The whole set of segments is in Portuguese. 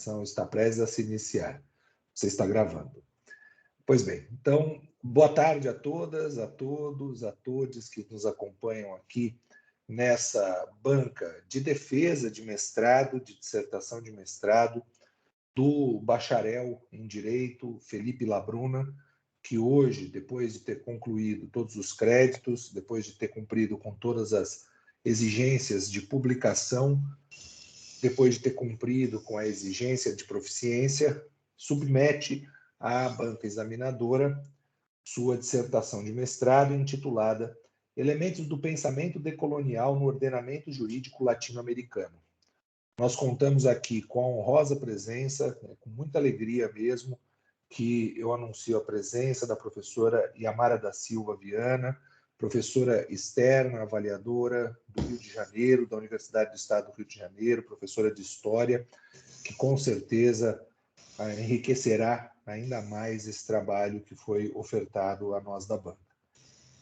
gravação está prestes a se iniciar. Você está gravando. Pois bem, então, boa tarde a todas, a todos, a todos que nos acompanham aqui nessa banca de defesa de mestrado, de dissertação de mestrado, do bacharel em Direito, Felipe Labruna, que hoje, depois de ter concluído todos os créditos, depois de ter cumprido com todas as exigências de publicação, depois de ter cumprido com a exigência de proficiência, submete à banca examinadora sua dissertação de mestrado intitulada Elementos do Pensamento Decolonial no Ordenamento Jurídico Latino-Americano. Nós contamos aqui com a honrosa presença, com muita alegria mesmo, que eu anuncio a presença da professora Yamara da Silva Viana, professora externa, avaliadora do Rio de Janeiro, da Universidade do Estado do Rio de Janeiro, professora de História, que com certeza enriquecerá ainda mais esse trabalho que foi ofertado a nós da banca.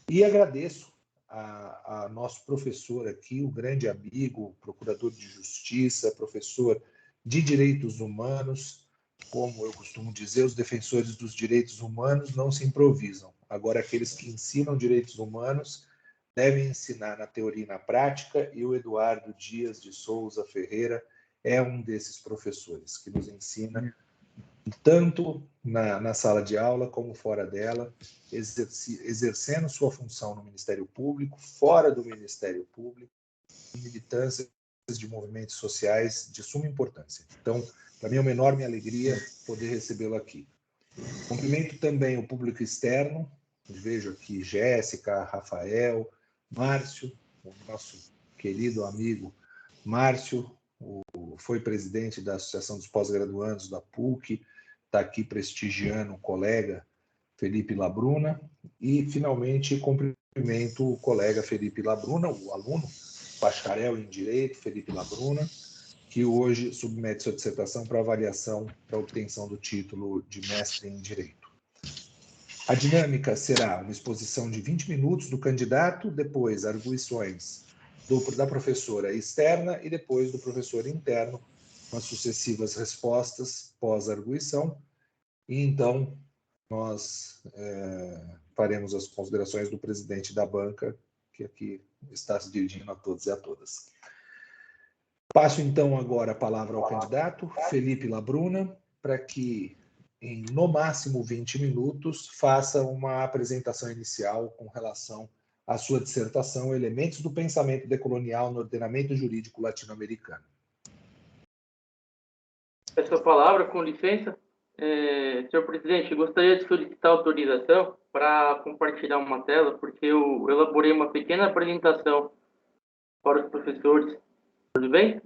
E agradeço a nosso professor aqui, o grande amigo, procurador de justiça, professor de direitos humanos. Como eu costumo dizer, os defensores dos direitos humanos não se improvisam. Agora, aqueles que ensinam direitos humanos devem ensinar na teoria e na prática, e o Eduardo Dias de Souza Ferreira é um desses professores que nos ensina tanto na sala de aula como fora dela, exercendo sua função no Ministério Público, fora do Ministério Público, militâncias de movimentos sociais de suma importância. Então, para mim é uma enorme alegria poder recebê-lo aqui. Cumprimento também o público externo, vejo aqui Jéssica, Rafael, Márcio, o nosso querido amigo Márcio, foi presidente da Associação dos Pós-Graduandos da PUC, está aqui prestigiando o colega Felipe Labruna, e finalmente cumprimento o colega Felipe Labruna, o aluno bacharel em Direito, Felipe Labruna, que hoje submete sua dissertação para avaliação para obtenção do título de mestre em Direito. A dinâmica será uma exposição de 20 minutos do candidato, depois arguições da professora externa e depois do professor interno, com as sucessivas respostas pós-arguição, e então nós faremos as considerações do presidente da banca, que aqui está se dirigindo a todos e a todas. Passo então agora a palavra ao candidato, Felipe Labruna, para que, em no máximo 20 minutos, faça uma apresentação inicial com relação à sua dissertação Elementos do Pensamento Decolonial no Ordenamento Jurídico Latino-Americano. Peço a palavra, com licença. Senhor presidente, gostaria de solicitar autorização para compartilhar uma tela, porque eu elaborei uma pequena apresentação para os professores. Tudo bem?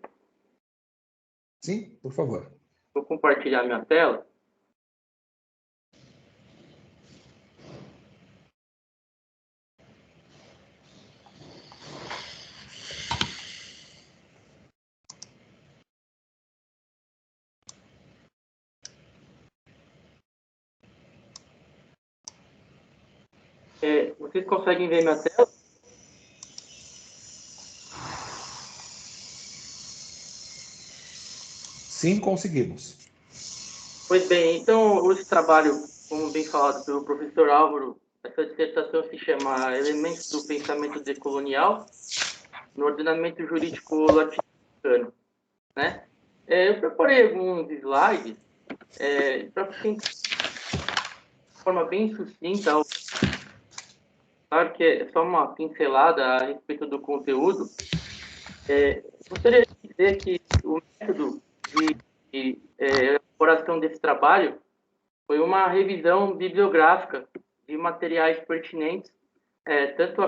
Sim, por favor. Vou compartilhar minha tela. Vocês conseguem ver minha tela? Sim, conseguimos. Pois bem, então, esse trabalho, como bem falado pelo professor Álvaro, essa dissertação se chama Elementos do Pensamento Decolonial no Ordenamento Jurídico Latino-Americano, né? Eu preparei alguns slides para tentar, de forma bem sucinta, claro que é só uma pincelada a respeito do conteúdo. Gostaria de dizer que o método de elaboração desse trabalho foi uma revisão bibliográfica de materiais pertinentes, tanto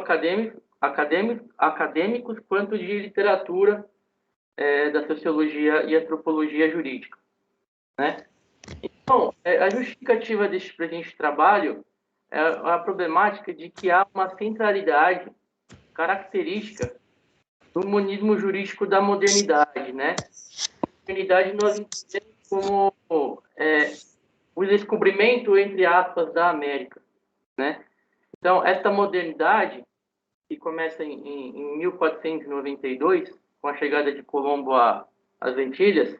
acadêmicos quanto de literatura da sociologia e antropologia jurídica, né? Então, a justificativa deste presente trabalho é a problemática de que há uma centralidade característica do monismo jurídico da modernidade, né? A modernidade nós entendemos como o descobrimento, entre aspas, da América, né? Então, esta modernidade, que começa em 1492, com a chegada de Colombo às Antilhas,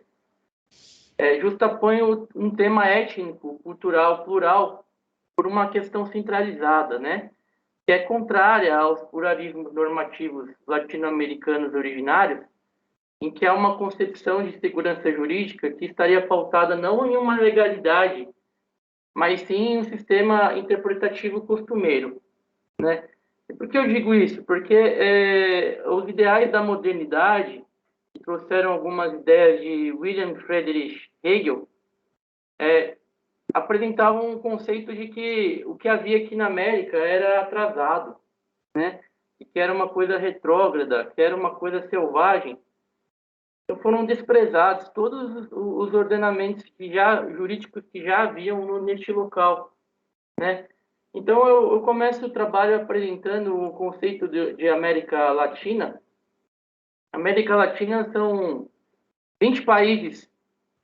justapõe um tema étnico, cultural, plural, por uma questão centralizada, né? Que é contrária aos pluralismos normativos latino-americanos originários, em que há uma concepção de segurança jurídica que estaria pautada não em uma legalidade, mas sim em um sistema interpretativo costumeiro, né? E por que eu digo isso? Porque os ideais da modernidade, que trouxeram algumas ideias de William Friedrich Hegel, apresentavam um conceito de que o que havia aqui na América era atrasado, né? E que era uma coisa retrógrada, que era uma coisa selvagem. Então foram desprezados todos os ordenamentos jurídicos que já haviam neste local, né? Então eu começo o trabalho apresentando o conceito de América Latina. América Latina são 20 países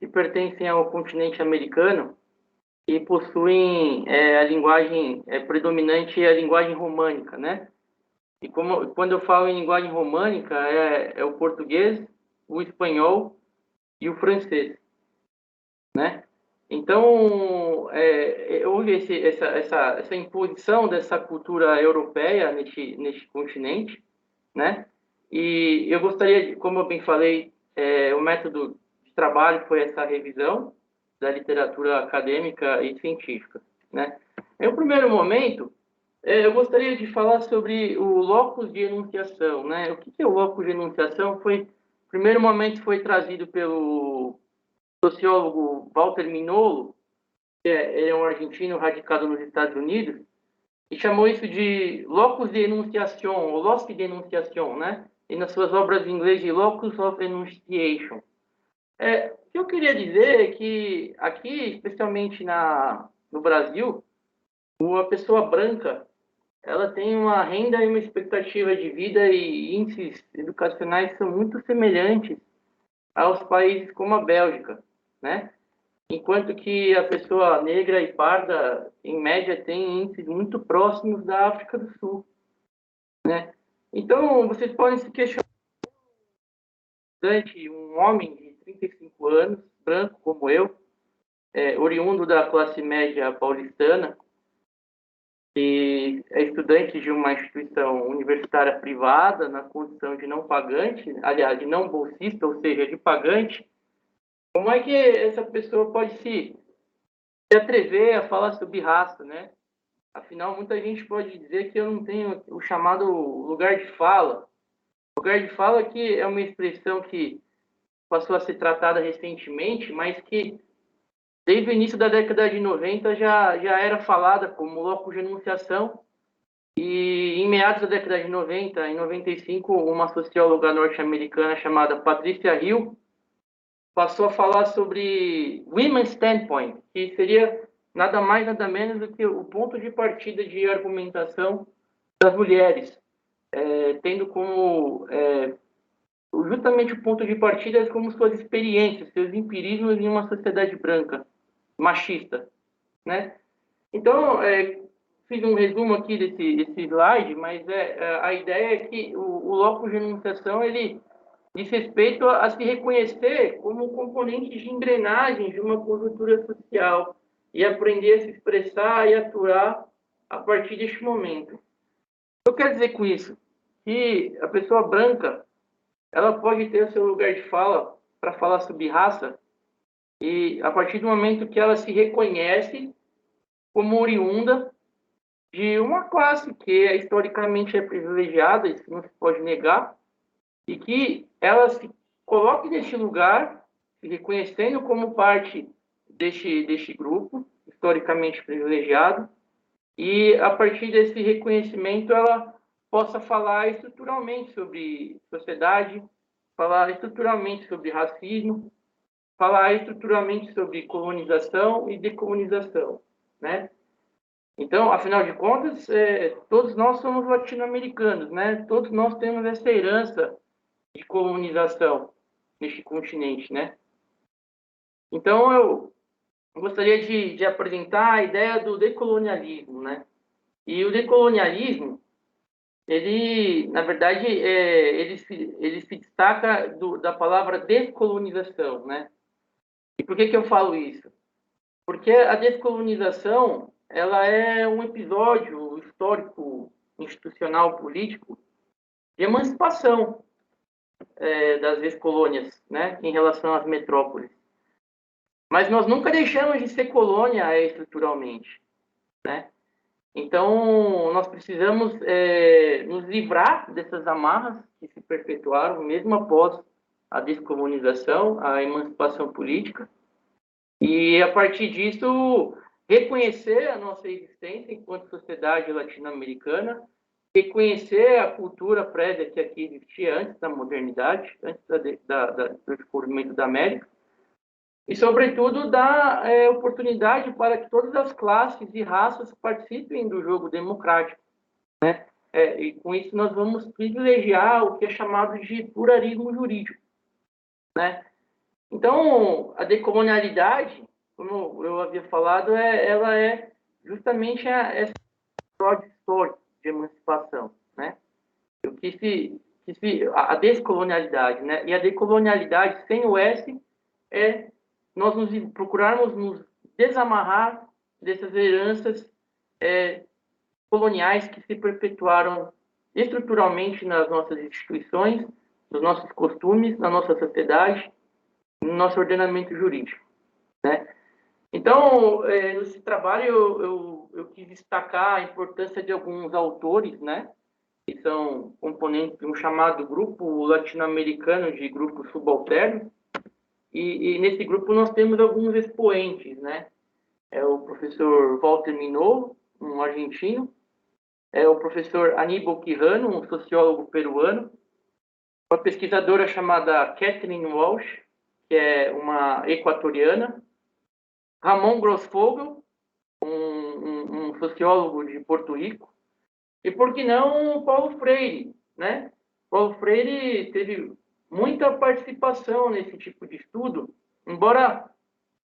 que pertencem ao continente americano e possuem a linguagem predominante é a linguagem românica, né? E quando eu falo em linguagem românica é o português, o espanhol e o francês, né? Então houve essa imposição dessa cultura europeia neste continente, né? E eu gostaria, como eu bem falei, o método de trabalho foi essa revisão da literatura acadêmica e científica, né? Em um primeiro momento, eu gostaria de falar sobre o locus de enunciação, né? O que é o locus de enunciação? No primeiro momento foi trazido pelo sociólogo Walter Mignolo, ele é um argentino radicado nos Estados Unidos, e chamou isso de locus de enunciação, ou loci de enunciação, né? E nas suas obras em inglês de locus of enunciation. O que eu queria dizer é que aqui, especialmente no Brasil, uma pessoa branca, ela tem uma renda e uma expectativa de vida e índices educacionais que são muito semelhantes aos países como a Bélgica, né? Enquanto que a pessoa negra e parda, em média, tem índices muito próximos da África do Sul, né? Então, vocês podem se questionar, um homem de 35 anos, branco como eu, oriundo da classe média paulistana, e é estudante de uma instituição universitária privada, na condição de não pagante, aliás, de não bolsista, ou seja, de pagante, como é que essa pessoa pode se atrever a falar sobre raça, né? Afinal, muita gente pode dizer que eu não tenho o chamado lugar de fala. Lugar de fala que é uma expressão que passou a ser tratada recentemente, mas que desde o início da década de 90 já era falada como locus de enunciação. E em meados da década de 90, em 95, uma socióloga norte-americana chamada Patricia Hill passou a falar sobre Women's Standpoint, que seria nada mais, nada menos do que o ponto de partida de argumentação das mulheres, tendo como justamente o ponto de partida como suas experiências, seus empirismos em uma sociedade branca, machista, né? Então, fiz um resumo aqui desse slide, mas a ideia é que o locus de enunciação, ele diz respeito a se reconhecer como componente de engrenagem de uma conjuntura social e aprender a se expressar e atuar a partir deste momento. O que eu quero dizer com isso? Que a pessoa branca, ela pode ter o seu lugar de fala para falar sobre raça e a partir do momento que ela se reconhece como oriunda de uma classe que historicamente é privilegiada, isso não se pode negar, e que ela se coloque neste lugar, se reconhecendo como parte deste grupo, historicamente privilegiado, e a partir desse reconhecimento ela possa falar estruturalmente sobre sociedade, falar estruturalmente sobre racismo, falar estruturalmente sobre colonização e decolonização, né? Então, afinal de contas, todos nós somos latino-americanos, né? Todos nós temos essa herança de colonização neste continente, né? Então, eu gostaria de apresentar a ideia do decolonialismo, né? E o decolonialismo, ele, na verdade, ele se destaca da palavra descolonização, né? E por que eu falo isso? Porque a descolonização, ela é um episódio histórico, institucional, político de emancipação das ex-colônias, né, em relação às metrópoles. Mas nós nunca deixamos de ser colônia estruturalmente, né? Então, nós precisamos nos livrar dessas amarras que se perpetuaram, mesmo após a descolonização, a emancipação política, e, a partir disso, reconhecer a nossa existência enquanto sociedade latino-americana, reconhecer a cultura prévia que aqui existia antes da modernidade, antes do descobrimento da América, e, sobretudo, dar oportunidade para que todas as classes e raças participem do jogo democrático, né? E com isso nós vamos privilegiar o que é chamado de pluralismo jurídico, né? Então, a decolonialidade, como eu havia falado, ela é justamente essa histórica de emancipação, né? A descolonialidade, né? E a decolonialidade sem o S é nós procurarmos nos desamarrar dessas heranças coloniais que se perpetuaram estruturalmente nas nossas instituições, nos nossos costumes, na nossa sociedade, no nosso ordenamento jurídico, né? Então, nesse trabalho, eu quis destacar a importância de alguns autores, né, que são componentes de um chamado Grupo Latino-Americano de Grupos Subalternos, e nesse grupo nós temos alguns expoentes, né? É o professor Walter Minot, um argentino, é o professor Aníbal Quijano, um sociólogo peruano, uma pesquisadora chamada Catherine Walsh, que é uma equatoriana, Ramon Grossfogel, um sociólogo de Porto Rico, e por que não Paulo Freire, né? Paulo Freire teve muita participação nesse tipo de estudo, embora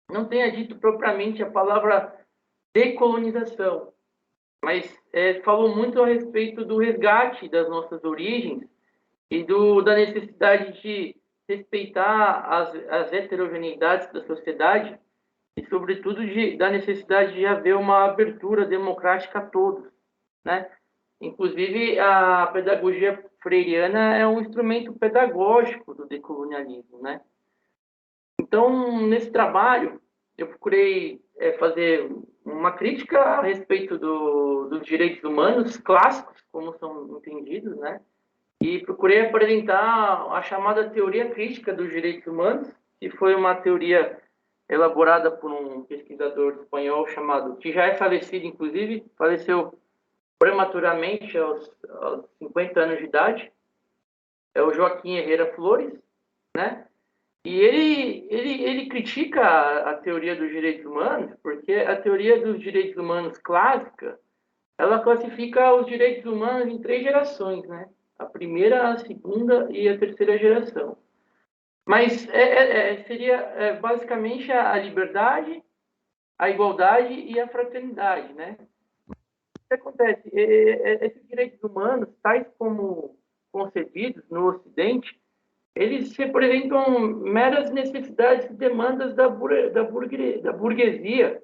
não tenha dito propriamente a palavra decolonização, mas falou muito a respeito do resgate das nossas origens e da necessidade de respeitar as heterogeneidades da sociedade e, sobretudo, da necessidade de haver uma abertura democrática a todos, né? Inclusive, a pedagogia freiriana é um instrumento pedagógico do decolonialismo, né? Então, nesse trabalho, eu procurei fazer uma crítica a respeito dos direitos humanos clássicos, como são entendidos, né? E procurei apresentar a chamada teoria crítica dos direitos humanos, que foi uma teoria elaborada por um pesquisador espanhol chamado, que já é falecido, inclusive, faleceu prematuramente aos 50 anos de idade, é o Joaquim Herrera Flores, né? E ele critica a teoria dos direitos humanos, porque a teoria dos direitos humanos clássica, ela classifica os direitos humanos em 3 gerações, né? A primeira, a segunda e a terceira geração. Mas seria basicamente a liberdade, a igualdade e a fraternidade, né? O que acontece? Esses direitos humanos, tais como concebidos no Ocidente, eles representam meras necessidades e demandas da burguesia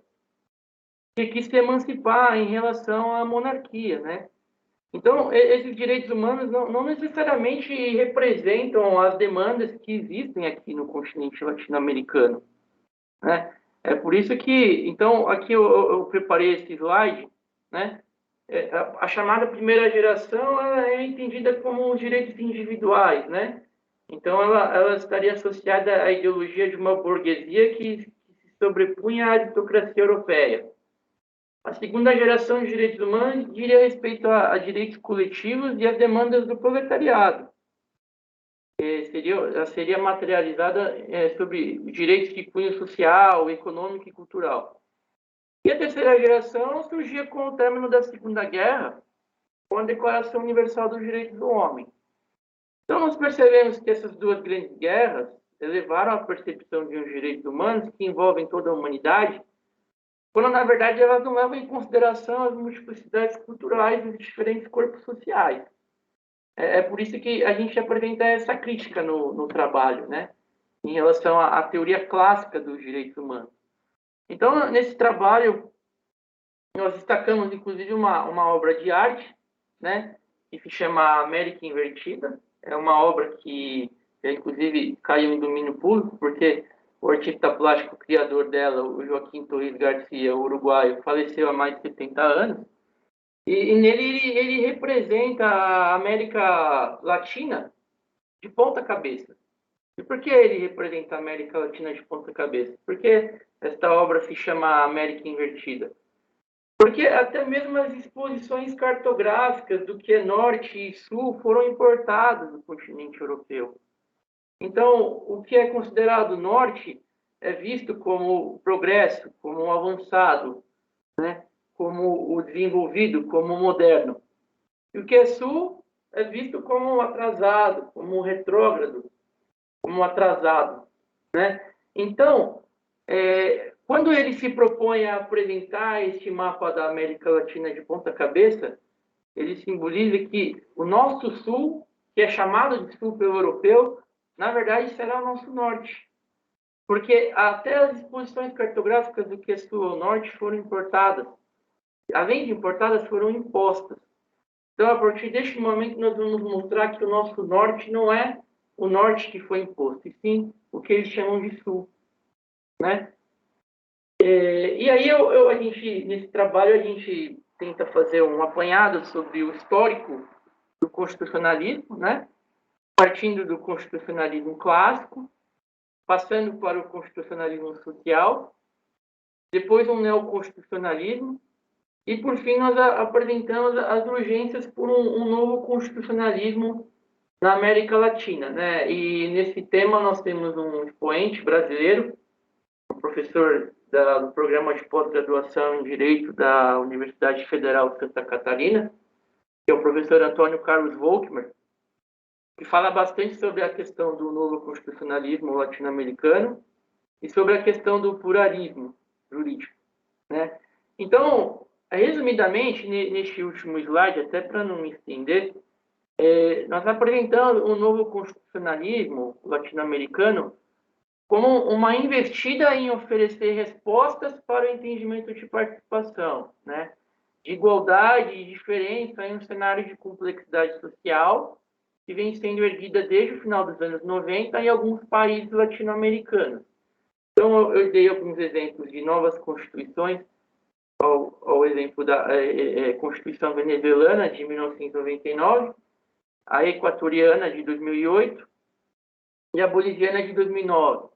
que quis se emancipar em relação à monarquia, né? Então, esses direitos humanos não necessariamente representam as demandas que existem aqui no continente latino-americano, né? É por isso que, então, aqui eu preparei esse slide, né? A chamada primeira geração ela é entendida como os direitos individuais, né? Então, ela estaria associada à ideologia de uma burguesia que se sobrepunha à aristocracia europeia. A segunda geração de direitos humanos diria respeito a direitos coletivos e às demandas do proletariado. Seria materializada sobre direitos de cunho social, econômico e cultural. E a terceira geração surgia com o término da Segunda Guerra, com a Declaração Universal dos Direitos do Homem. Então, nós percebemos que essas 2 grandes guerras elevaram a percepção de uns direitos humanos que envolvem toda a humanidade, quando, na verdade, elas não levam em consideração as multiplicidades culturais dos diferentes corpos sociais. É por isso que a gente apresenta essa crítica no trabalho, né? em relação à teoria clássica dos direitos humanos. Então, nesse trabalho, nós destacamos, inclusive, uma obra de arte, né, que se chama América Invertida. É uma obra que, inclusive, caiu em domínio público, porque o artista plástico criador dela, o Joaquim Torres Garcia, uruguaio, faleceu há mais de 70 anos. E nele ele representa a América Latina de ponta cabeça. E por que ele representa a América Latina de ponta cabeça? Porque esta obra se chama América Invertida. Porque até mesmo as exposições cartográficas do que é norte e sul foram importadas do continente europeu. Então, o que é considerado norte é visto como progresso, como avançado, né? Como o desenvolvido, como moderno. E o que é sul é visto como atrasado, como retrógrado, como atrasado, né? Então, quando ele se propõe a apresentar este mapa da América Latina de ponta cabeça, ele simboliza que o nosso sul, que é chamado de sul pelo europeu, na verdade será o nosso norte. Porque até as exposições cartográficas do que é sul ao norte foram importadas. Além de importadas, foram impostas. Então, a partir deste momento, nós vamos mostrar que o nosso norte não é o norte que foi imposto, e sim o que eles chamam de sul, né? E aí, a gente, nesse trabalho, a gente tenta fazer um apanhado sobre o histórico do constitucionalismo, né? Partindo do constitucionalismo clássico, passando para o constitucionalismo social, depois um neoconstitucionalismo, e, por fim, nós apresentamos as urgências por um novo constitucionalismo na América Latina, né? E nesse tema nós temos um expoente brasileiro, um professor do programa de pós-graduação em Direito da Universidade Federal de Santa Catarina, que é o professor Antônio Carlos Volkmer, que fala bastante sobre a questão do novo constitucionalismo latino-americano e sobre a questão do pluralismo jurídico, né? Então, resumidamente, neste último slide, até para não me estender, nós apresentamos o novo constitucionalismo latino-americano como uma investida em oferecer respostas para o entendimento de participação, né? De igualdade e diferença em um cenário de complexidade social que vem sendo erguida desde o final dos anos 90 em alguns países latino-americanos. Então, eu dei alguns exemplos de novas constituições, ao exemplo da Constituição Venezuelana, de 1999, a equatoriana, de 2008, e a boliviana, de 2009.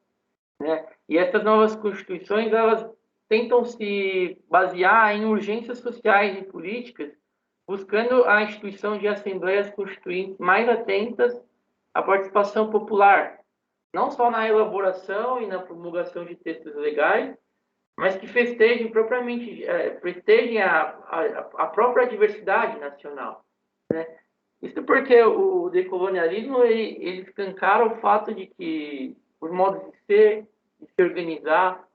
Né? E essas novas constituições, elas tentam se basear em urgências sociais e políticas, buscando a instituição de assembleias constituintes mais atentas à participação popular, não só na elaboração e na promulgação de textos legais, mas que festejem propriamente, festejem a própria diversidade nacional, né? Isso porque o decolonialismo ele escancara o fato de que os modos de ser, de se organizar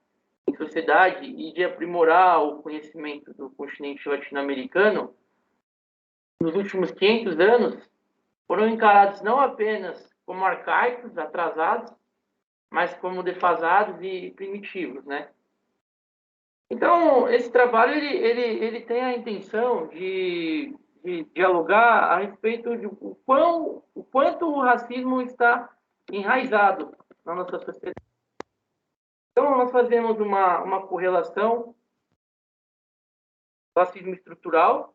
em sociedade e de aprimorar o conhecimento do continente latino-americano nos últimos 500 anos foram encarados não apenas como arcaicos, atrasados, mas como defasados e primitivos, né? Então, esse trabalho ele tem a intenção de dialogar a respeito de o quanto o racismo está enraizado na nossa sociedade. Então, nós fazemos uma correlação do racismo estrutural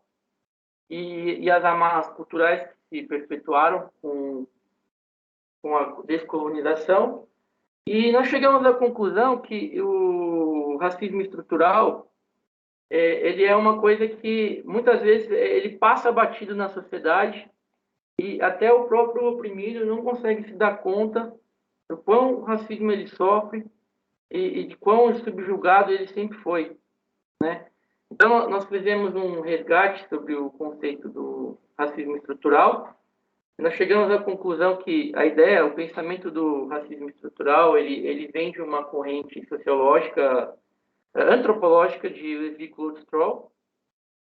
e as amarras culturais que se perpetuaram com a descolonização. E nós chegamos à conclusão que o racismo estrutural ele é uma coisa que muitas vezes ele passa batido na sociedade e até o próprio oprimido não consegue se dar conta do quão o racismo ele sofre e de quão subjugado ele sempre foi, né? Então, nós fizemos um resgate sobre o conceito do racismo estrutural. Nós chegamos à conclusão que a ideia, o pensamento do racismo estrutural, ele vem de uma corrente sociológica, antropológica de Levi-Claude Strauss,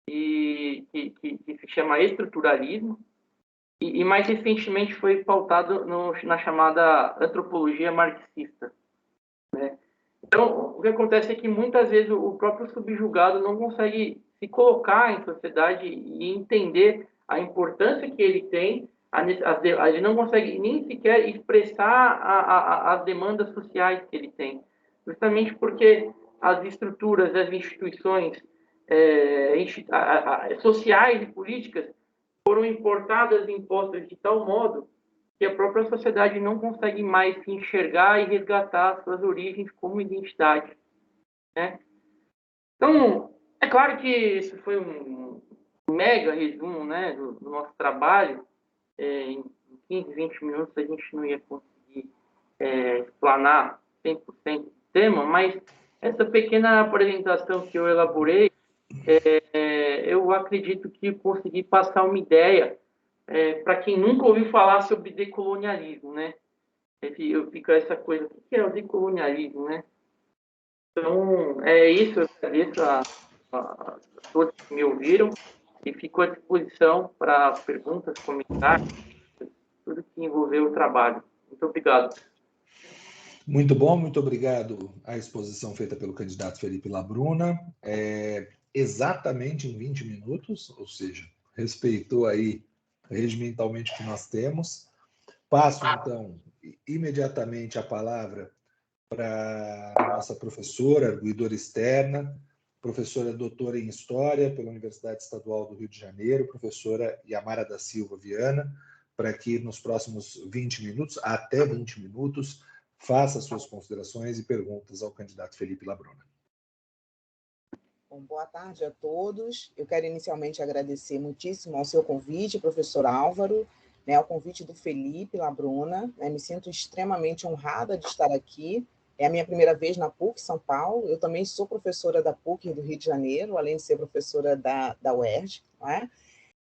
que se chama estruturalismo. e mais recentemente foi pautado na chamada antropologia marxista, né? Então, o que acontece é que muitas vezes o próprio subjugado não consegue se colocar em sociedade e entender a importância que ele tem, ele não consegue nem sequer expressar as demandas sociais que ele tem, justamente porque as estruturas, as instituições sociais e políticas foram importadas e impostas de tal modo que a própria sociedade não consegue mais se enxergar e resgatar suas origens como identidade, né? Então, é claro que isso foi um mega resumo, né, do nosso trabalho. Em 15, 20 minutos a gente não ia conseguir explanar 100% do tema, mas essa pequena apresentação que eu elaborei, eu acredito que consegui passar uma ideia para quem nunca ouviu falar sobre decolonialismo, né? Eu fico essa coisa, o que é o decolonialismo, né? Então, é isso, eu agradeço a todos que me ouviram e fico à disposição para perguntas, comentários, tudo que envolveu o trabalho. Muito obrigado. Muito bom, muito obrigado à exposição feita pelo candidato Felipe Labruna. Exatamente em 20 minutos, ou seja, respeitou aí regimentalmente o que nós temos. Passo, então, imediatamente a palavra para a nossa professora, arguidora externa, professora doutora em História pela Universidade Estadual do Rio de Janeiro, professora Yamara da Silva Viana, para que nos próximos 20 minutos, até 20 minutos, faça suas considerações e perguntas ao candidato Felipe Labruna. Bom, boa tarde a todos. Eu quero inicialmente agradecer muitíssimo ao seu convite, professor Álvaro, ao convite do Felipe Labruna. Me sinto extremamente honrada de estar aqui. É a minha primeira vez na PUC São Paulo. Eu também sou professora da PUC do Rio de Janeiro, além de ser professora da UERJ, não é?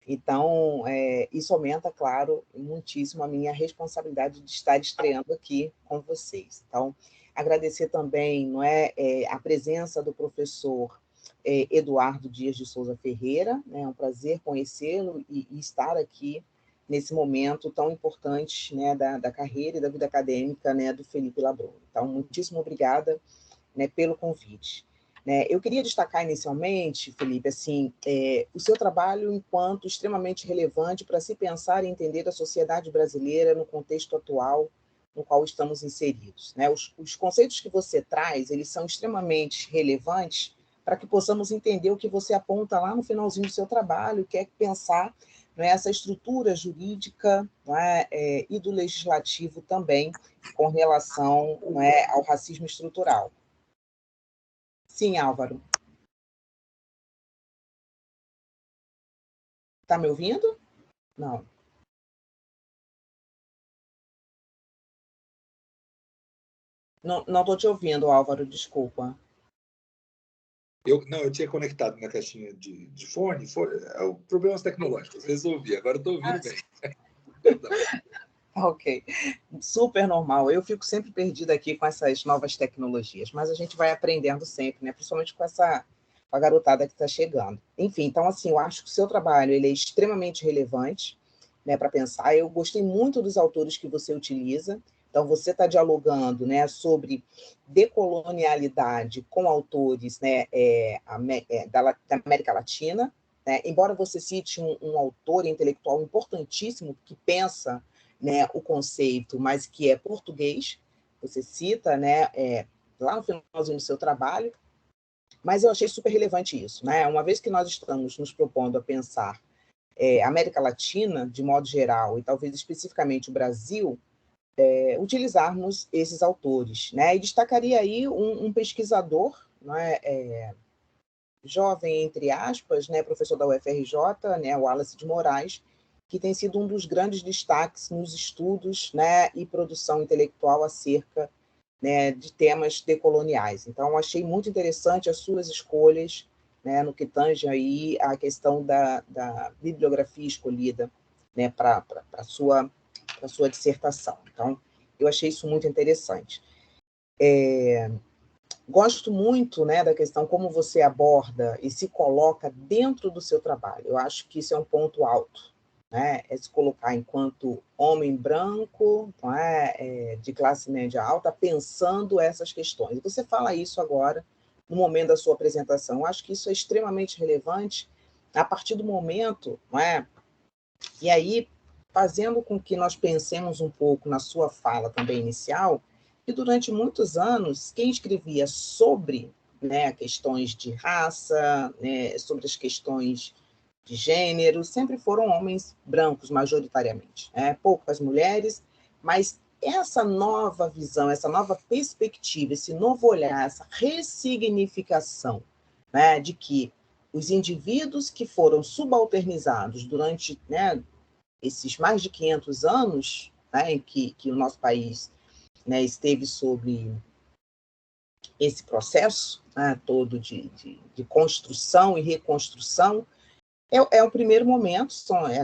Então, isso aumenta, claro, muitíssimo a minha responsabilidade de estar estreando aqui com vocês. Então, agradecer também, não é, a presença do professor Eduardo Dias de Souza Ferreira, né? É um prazer conhecê-lo e estar aqui nesse momento tão importante, né, da carreira e da vida acadêmica, né, do Felipe Labruna. Então, muitíssimo obrigada, né, pelo convite. Eu queria destacar inicialmente, Felipe, assim, o seu trabalho enquanto extremamente relevante para se pensar e entender a sociedade brasileira no contexto atual no qual estamos inseridos, né? Os conceitos que você traz, eles são extremamente relevantes para que possamos entender o que você aponta lá no finalzinho do seu trabalho, que é pensar, não é, essa estrutura jurídica, não é, e do legislativo também com relação, não é, ao racismo estrutural. Sim, Álvaro. Está me ouvindo? Não. Não estou te ouvindo, Álvaro, desculpa. Eu tinha conectado na caixinha de fone, problemas tecnológicos, resolvi, agora estou ouvindo bem. Perdão. Ok, super normal. Eu fico sempre perdida aqui com essas novas tecnologias, mas a gente vai aprendendo sempre, né? Principalmente com a garotada que está chegando. Enfim, então, assim, eu acho que o seu trabalho ele é extremamente relevante, né, para pensar. Eu gostei muito dos autores que você utiliza. Então, você está dialogando, né, sobre decolonialidade com autores, né, da América Latina, né? Embora você cite um autor intelectual importantíssimo que pensa, né, o conceito, mas que é português, você cita, né, lá no finalzinho do seu trabalho, mas eu achei super relevante isso, né? Uma vez que nós estamos nos propondo a pensar América Latina, de modo geral, e talvez especificamente o Brasil, utilizarmos esses autores, né? E destacaria aí um pesquisador, né, jovem, entre aspas, né, professor da UFRJ, né, Wallace de Moraes, que tem sido um dos grandes destaques nos estudos, né, e produção intelectual acerca, né, de temas decoloniais. Então, achei muito interessante as suas escolhas, né, no que tange aí a questão da bibliografia escolhida, né, para a sua dissertação. Então, eu achei isso muito interessante. Gosto muito, né, da questão como você aborda e se coloca dentro do seu trabalho. Eu acho que isso é um ponto alto, né, é se colocar enquanto homem branco, não é, de classe média alta, pensando essas questões. Você fala isso agora, no momento da sua apresentação. Eu acho que isso é extremamente relevante a partir do momento, não é? E aí, fazendo com que nós pensemos um pouco na sua fala também inicial, que durante muitos anos, quem escrevia sobre, né, questões de raça, né, sobre as questões de gênero, sempre foram homens brancos, majoritariamente, né? Poucas mulheres, mas essa nova visão, essa nova perspectiva, esse novo olhar, essa ressignificação, né, de que os indivíduos que foram subalternizados durante, né, esses mais de 500 anos, né, em que o nosso país, né, esteve sobre esse processo, né, todo de construção e reconstrução, é o primeiro momento,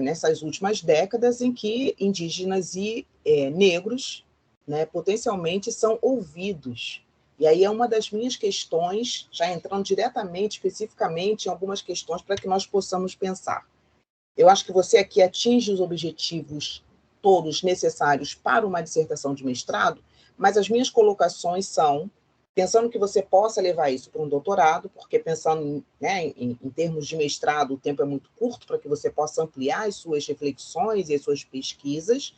nessas últimas décadas, em que indígenas e negros, né, potencialmente são ouvidos. E aí é uma das minhas questões, já entrando diretamente, especificamente, em algumas questões para que nós possamos pensar. Eu acho que você aqui atinge os objetivos todos necessários para uma dissertação de mestrado, mas as minhas colocações são, pensando que você possa levar isso para um doutorado, porque pensando, né, em termos de mestrado, o tempo é muito curto para que você possa ampliar as suas reflexões e as suas pesquisas,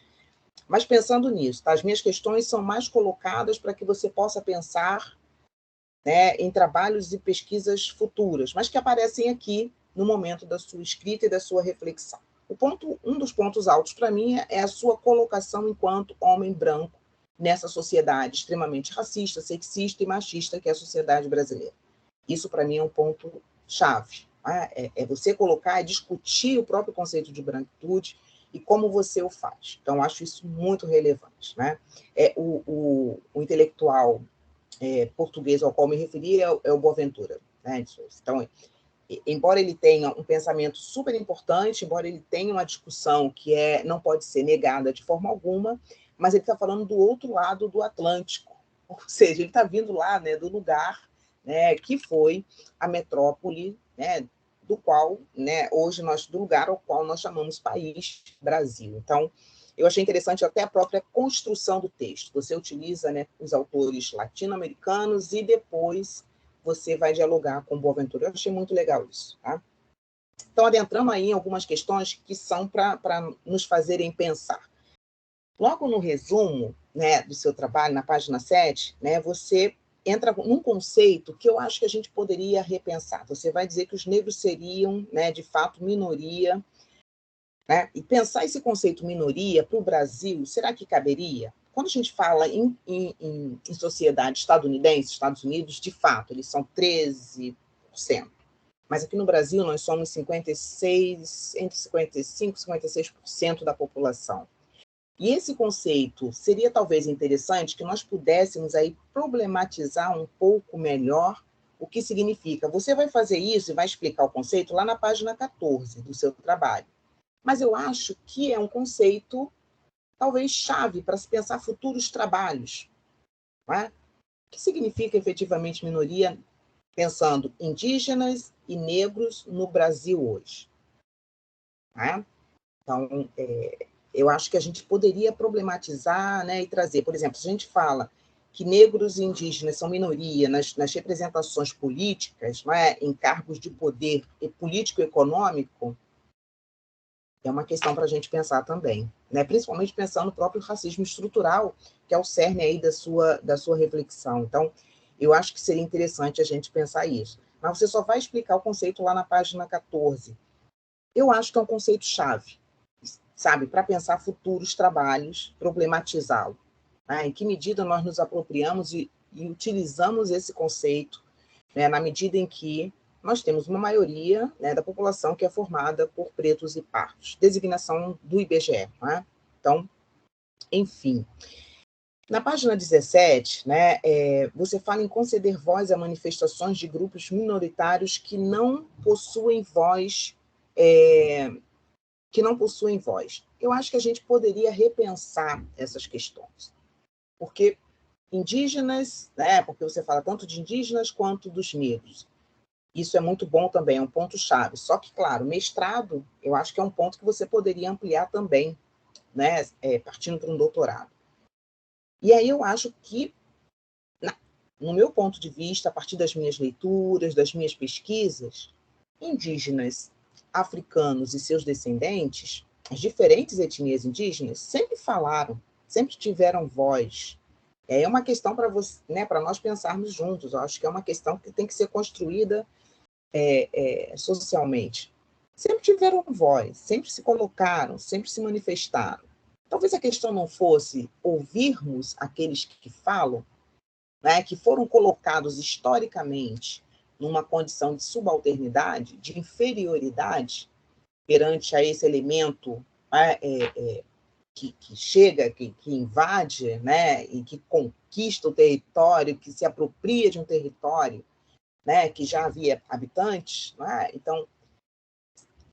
mas pensando nisso, tá? As minhas questões são mais colocadas para que você possa pensar, né, em trabalhos e pesquisas futuras, mas que aparecem aqui no momento da sua escrita e da sua reflexão. Um dos pontos altos para mim é a sua colocação enquanto homem branco nessa sociedade extremamente racista, sexista e machista que é a sociedade brasileira. Isso, para mim, é um ponto-chave. É você colocar, discutir o próprio conceito de branquitude e como você o faz. Então, acho isso muito relevante, né? O intelectual português ao qual me referi é o Boaventura, né? Então, embora ele tenha um pensamento super importante, embora ele tenha uma discussão que não pode ser negada de forma alguma, mas ele está falando do outro lado do Atlântico, ou seja, ele está vindo lá, né, do lugar, né, que foi a metrópole, né, do qual, né, hoje do lugar ao qual nós chamamos país Brasil. Então, eu achei interessante até a própria construção do texto. Você utiliza, né, os autores latino-americanos e depois você vai dialogar com Boaventura. Eu achei muito legal isso, tá? Então, adentrando aí em algumas questões que são para nos fazerem pensar. Logo no resumo, né, do seu trabalho, na página 7, né, você entra num conceito que eu acho que a gente poderia repensar. Você vai dizer que os negros seriam, né, de fato, minoria, né? E pensar esse conceito minoria para o Brasil, será que caberia? Quando a gente fala em sociedade estadunidense, Estados Unidos, de fato, eles são 13%. Mas aqui no Brasil nós somos 56%, entre 55% e 56% da população. E esse conceito seria talvez interessante que nós pudéssemos aí problematizar um pouco melhor o que significa. Você vai fazer isso e vai explicar o conceito lá na página 14 do seu trabalho. Mas eu acho que é um conceito, talvez, chave para se pensar futuros trabalhos. Não é? O que significa efetivamente minoria, pensando indígenas e negros no Brasil hoje? Não é? Então, eu acho que a gente poderia problematizar, né, e trazer, por exemplo, se a gente fala que negros e indígenas são minoria nas representações políticas, não é? Em cargos de poder político-econômico, é uma questão para a gente pensar também, né? Principalmente pensando no próprio racismo estrutural, que é o cerne aí da sua reflexão. Então, eu acho que seria interessante a gente pensar isso. Mas você só vai explicar o conceito lá na página 14. Eu acho que é um conceito-chave, sabe? Para pensar futuros trabalhos, problematizá-lo. Né? Em que medida nós nos apropriamos e utilizamos esse conceito, né, na medida em que nós temos uma maioria, né, da população que é formada por pretos e pardos, designação do IBGE. Né? Então, enfim. Na página 17, né, você fala em conceder voz a manifestações de grupos minoritários que não possuem voz, Eu acho que a gente poderia repensar essas questões, porque indígenas, né, porque você fala tanto de indígenas quanto dos negros, Isso é muito bom também, é um ponto-chave. Só que, claro, mestrado, eu acho que é um ponto que você poderia ampliar também, né, partindo para um doutorado. E aí eu acho que, no meu ponto de vista, a partir das minhas leituras, das minhas pesquisas, indígenas, africanos e seus descendentes, as diferentes etnias indígenas, sempre falaram, sempre tiveram voz. É uma questão para você, né, para nós pensarmos juntos. Eu acho que é uma questão que tem que ser construída socialmente. Sempre tiveram voz, sempre se colocaram, sempre se manifestaram. Talvez a questão não fosse ouvirmos aqueles que falam, né, que foram colocados historicamente numa condição de subalternidade, de inferioridade, perante a esse elemento, né, que chega, que invade, né, e que conquista o território, que se apropria de um território, né, que já havia habitantes. Né? Então,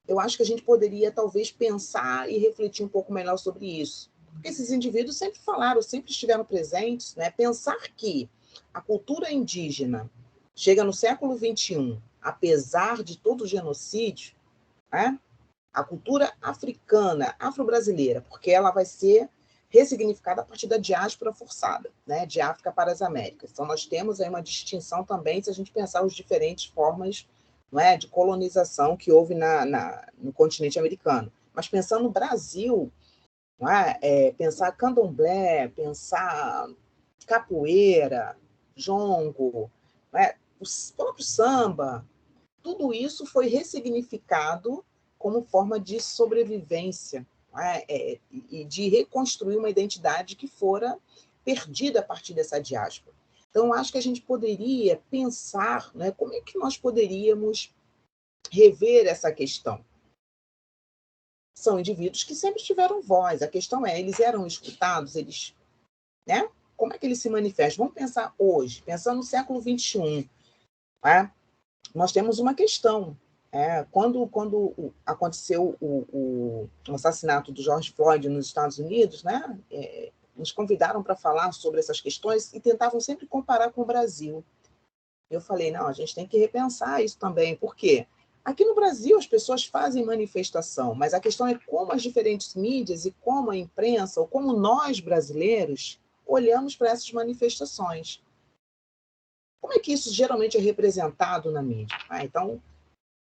eu acho que a gente poderia, talvez, pensar e refletir um pouco melhor sobre isso. Porque esses indivíduos sempre falaram, sempre estiveram presentes. Né? Pensar que a cultura indígena chega no século XXI, apesar de todo o genocídio, né? A cultura africana, afro-brasileira, porque ela vai ser ressignificada a partir da diáspora forçada, né, de África para as Américas. Então, nós temos aí uma distinção também, se a gente pensar as diferentes formas, não é, de colonização que houve no continente americano. Mas pensando no Brasil, não é, pensar candomblé, pensar capoeira, jongo, não é, o próprio samba, tudo isso foi ressignificado como forma de sobrevivência, né? E de reconstruir uma identidade que fora perdida a partir dessa diáspora. Então, acho que a gente poderia pensar, né, como é que nós poderíamos rever essa questão. São indivíduos que sempre tiveram voz. A questão é, eles eram escutados, eles, né? Como é que eles se manifestam? Vamos pensar hoje, pensando no século XXI, né? Nós temos uma questão. Quando aconteceu o assassinato do George Floyd nos Estados Unidos, né, nos convidaram para falar sobre essas questões e tentavam sempre comparar com o Brasil. Eu falei, não, a gente tem que repensar isso também, porque aqui no Brasil as pessoas fazem manifestação, mas a questão é como as diferentes mídias e como a imprensa, ou como nós brasileiros, olhamos para essas manifestações. Como é que isso geralmente é representado na mídia? Então,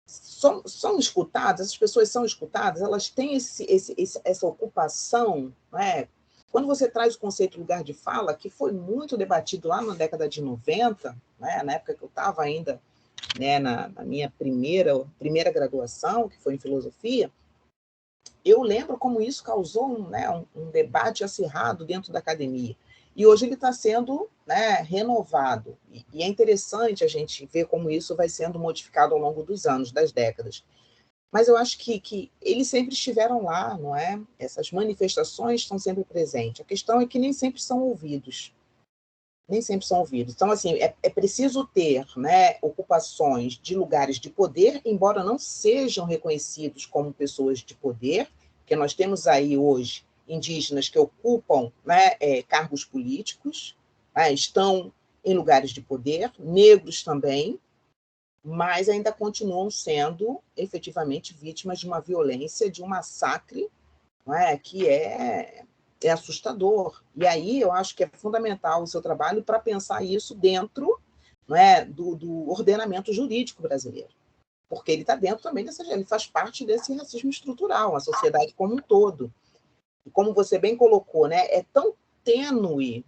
são escutadas, essas pessoas são escutadas, elas têm essa ocupação. Né? Quando você traz o conceito de lugar de fala, que foi muito debatido lá na década de 90, né? Na época que eu estava ainda, né, na minha primeira graduação, que foi em filosofia, eu lembro como isso causou um debate acirrado dentro da academia. E hoje ele está sendo, né, renovado. E é interessante a gente ver como isso vai sendo modificado ao longo dos anos, das décadas. Mas eu acho que eles sempre estiveram lá, não é? Essas manifestações estão sempre presentes. A questão é que nem sempre são ouvidos. Nem sempre são ouvidos. Então, assim, é preciso ter, né, ocupações de lugares de poder, embora não sejam reconhecidos como pessoas de poder, porque nós temos aí hoje indígenas que ocupam, né, cargos políticos, né, estão em lugares de poder, negros também, mas ainda continuam sendo efetivamente vítimas de uma violência, de um massacre, né, que é assustador. E aí eu acho que é fundamental o seu trabalho para pensar isso dentro, né, do ordenamento jurídico brasileiro, porque ele está dentro também ele faz parte desse racismo estrutural, a sociedade como um todo. E como você bem colocou, né, é tão tênue,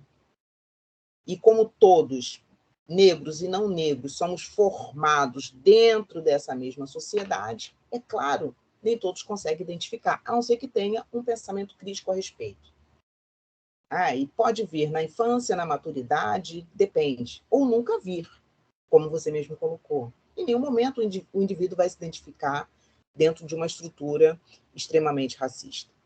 e como todos, negros e não negros, somos formados dentro dessa mesma sociedade, é claro, nem todos conseguem identificar, a não ser que tenha um pensamento crítico a respeito. E pode vir na infância, na maturidade, depende, ou nunca vir, como você mesmo colocou. Em nenhum momento o indivíduo vai se identificar dentro de uma estrutura extremamente racista.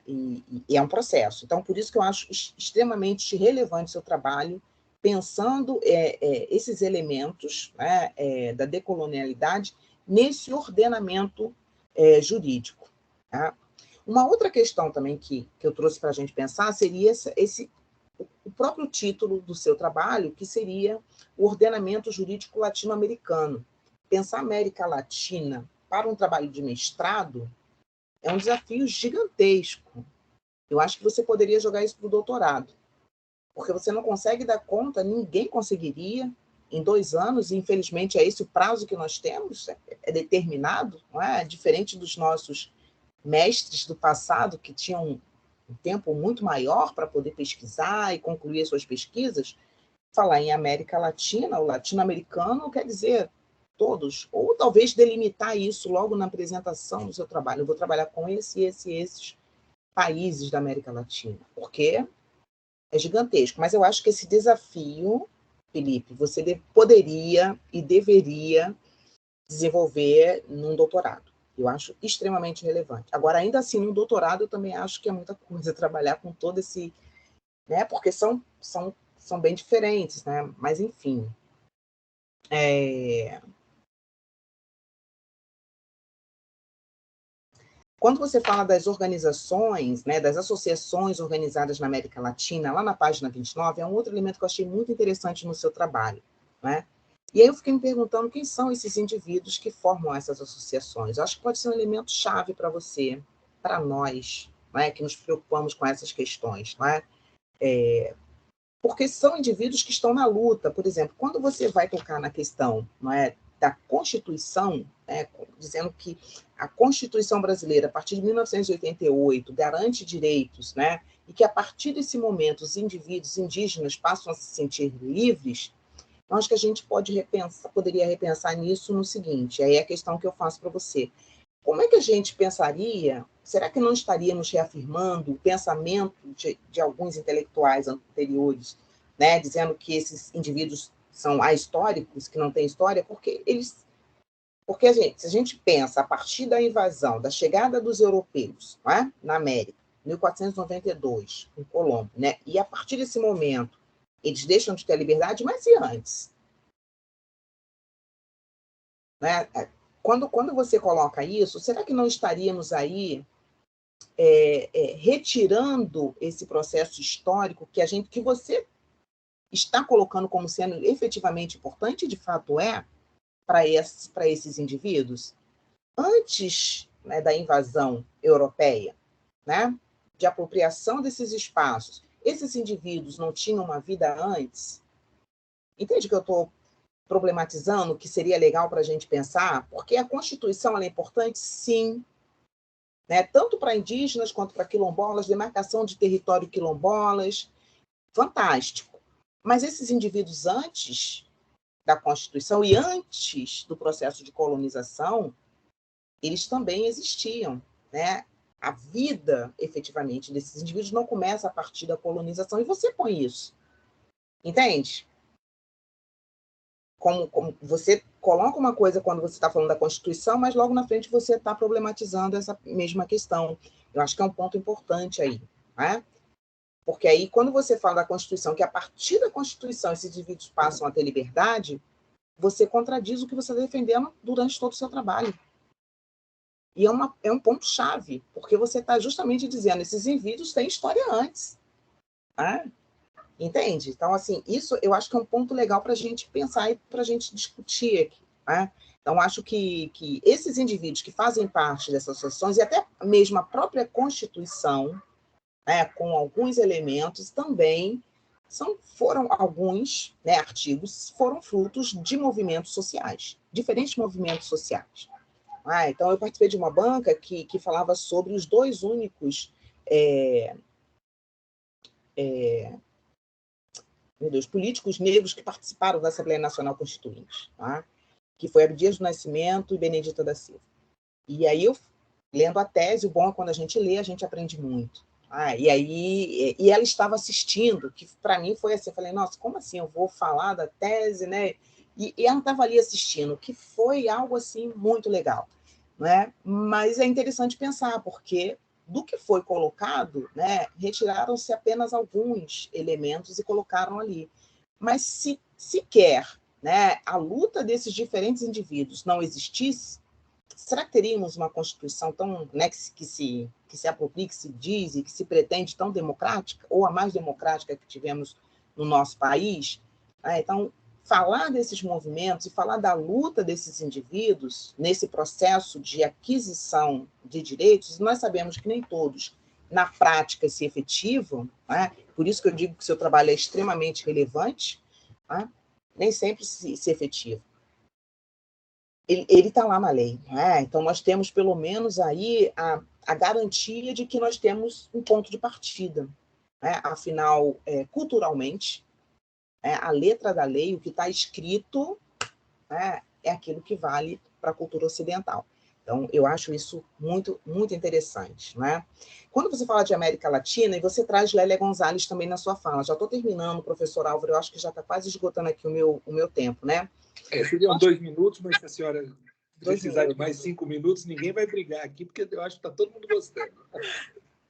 E é um processo. Então, por isso que eu acho extremamente relevante o seu trabalho, pensando esses elementos, né, da decolonialidade nesse ordenamento jurídico. Tá? Uma outra questão também que eu trouxe para a gente pensar seria o próprio título do seu trabalho, que seria o ordenamento jurídico latino-americano, pensar a América Latina para um trabalho de mestrado é um desafio gigantesco. Eu acho que você poderia jogar isso para o doutorado, porque você não consegue dar conta, ninguém conseguiria em 2 anos, e infelizmente é esse o prazo que nós temos, é determinado, não é? Diferente dos nossos mestres do passado, que tinham um tempo muito maior para poder pesquisar e concluir as suas pesquisas. Falar em América Latina, o latino-americano, quer dizer todos, ou talvez delimitar isso logo na apresentação do seu trabalho. Eu vou trabalhar com esses países da América Latina, porque é gigantesco. Mas eu acho que esse desafio, Felipe, você poderia e deveria desenvolver num doutorado. Eu acho extremamente relevante. Agora, ainda assim, no doutorado, eu também acho que é muita coisa trabalhar com todo esse... né? Porque são bem diferentes, né? Mas, enfim. Quando você fala das organizações, né, das associações organizadas na América Latina, lá na página 29, é um outro elemento que eu achei muito interessante no seu trabalho, né? E aí eu fiquei me perguntando quem são esses indivíduos que formam essas associações. Eu acho que pode ser um elemento chave para você, para nós, né, que nos preocupamos com essas questões, né? Porque são indivíduos que estão na luta. Por exemplo, quando você vai tocar na questão, não é, da Constituição, né, dizendo que a Constituição brasileira, a partir de 1988, garante direitos, né, e que a partir desse momento os indivíduos indígenas passam a se sentir livres, eu acho que a gente poderia repensar nisso no seguinte, aí é a questão que eu faço para você. Como é que a gente pensaria, será que não estaríamos reafirmando o pensamento de alguns intelectuais anteriores, né, dizendo que esses indivíduos são ahistóricos, que não têm história, porque se a gente pensa a partir da invasão, da chegada dos europeus, né, na América, 1492, em Colombo, né, e a partir desse momento eles deixam de ter a liberdade, mas e antes? Né? Quando você coloca isso, será que não estaríamos aí retirando esse processo histórico que você está colocando como sendo efetivamente importante, de fato para esses indivíduos? Antes, né, da invasão europeia, né, de apropriação desses espaços, esses indivíduos não tinham uma vida antes? Entende que eu estou problematizando, que seria legal para a gente pensar? Porque a Constituição ela é importante, sim, né? Tanto para indígenas quanto para quilombolas, demarcação de território quilombolas, fantástico. Mas esses indivíduos antes da Constituição e antes do processo de colonização, eles também existiam, né? A vida, efetivamente, desses indivíduos não começa a partir da colonização, e você põe isso, entende? Como você coloca uma coisa quando você está falando da Constituição, mas logo na frente você está problematizando essa mesma questão. Eu acho que é um ponto importante aí, né? Porque aí, quando você fala da Constituição, que a partir da Constituição esses indivíduos passam a ter liberdade, você contradiz o que você está defendendo durante todo o seu trabalho. E é um ponto-chave, porque você está justamente dizendo que esses indivíduos têm história antes, né? Entende? Então, assim, isso eu acho que é um ponto legal para a gente pensar e para a gente discutir aqui, né? Então, acho que esses indivíduos que fazem parte dessas associações, e até mesmo a própria Constituição, né, com alguns elementos, também foram alguns, né, artigos, foram frutos de movimentos sociais, diferentes movimentos sociais. Então, eu participei de uma banca que falava sobre os 2 únicos políticos negros que participaram da Assembleia Nacional Constituinte, tá? Que foi Abdias do Nascimento e Benedita da Silva. E aí, eu lendo a tese, o bom é quando a gente lê, a gente aprende muito. E ela estava assistindo, que para mim foi assim, eu falei, nossa, como assim eu vou falar da tese, né? E ela estava ali assistindo, que foi algo assim muito legal, né? Mas é interessante pensar, porque do que foi colocado, né, retiraram-se apenas alguns elementos e colocaram ali. Mas se sequer, né, a luta desses diferentes indivíduos não existisse, será que teríamos uma Constituição tão, né, que se apropria, que se diz e que se pretende tão democrática, ou a mais democrática que tivemos no nosso país? Então, falar desses movimentos e falar da luta desses indivíduos nesse processo de aquisição de direitos, nós sabemos que nem todos, na prática, se efetivam, né? Por isso que eu digo que o seu trabalho é extremamente relevante, né? Nem sempre se efetiva. Ele está lá na lei, né? Então nós temos pelo menos aí a garantia de que nós temos um ponto de partida, né? Afinal, culturalmente, a letra da lei, o que está escrito, né, é aquilo que vale para a cultura ocidental. Então, eu acho isso muito, muito interessante. Né? Quando você fala de América Latina, e você traz Lélia Gonzalez também na sua fala, já estou terminando, professor Álvaro, eu acho que já está quase esgotando aqui o meu tempo. Né? Seriam 2 minutos, mas se a senhora precisar de mais 5 minutos, ninguém vai brigar aqui, porque eu acho que está todo mundo gostando.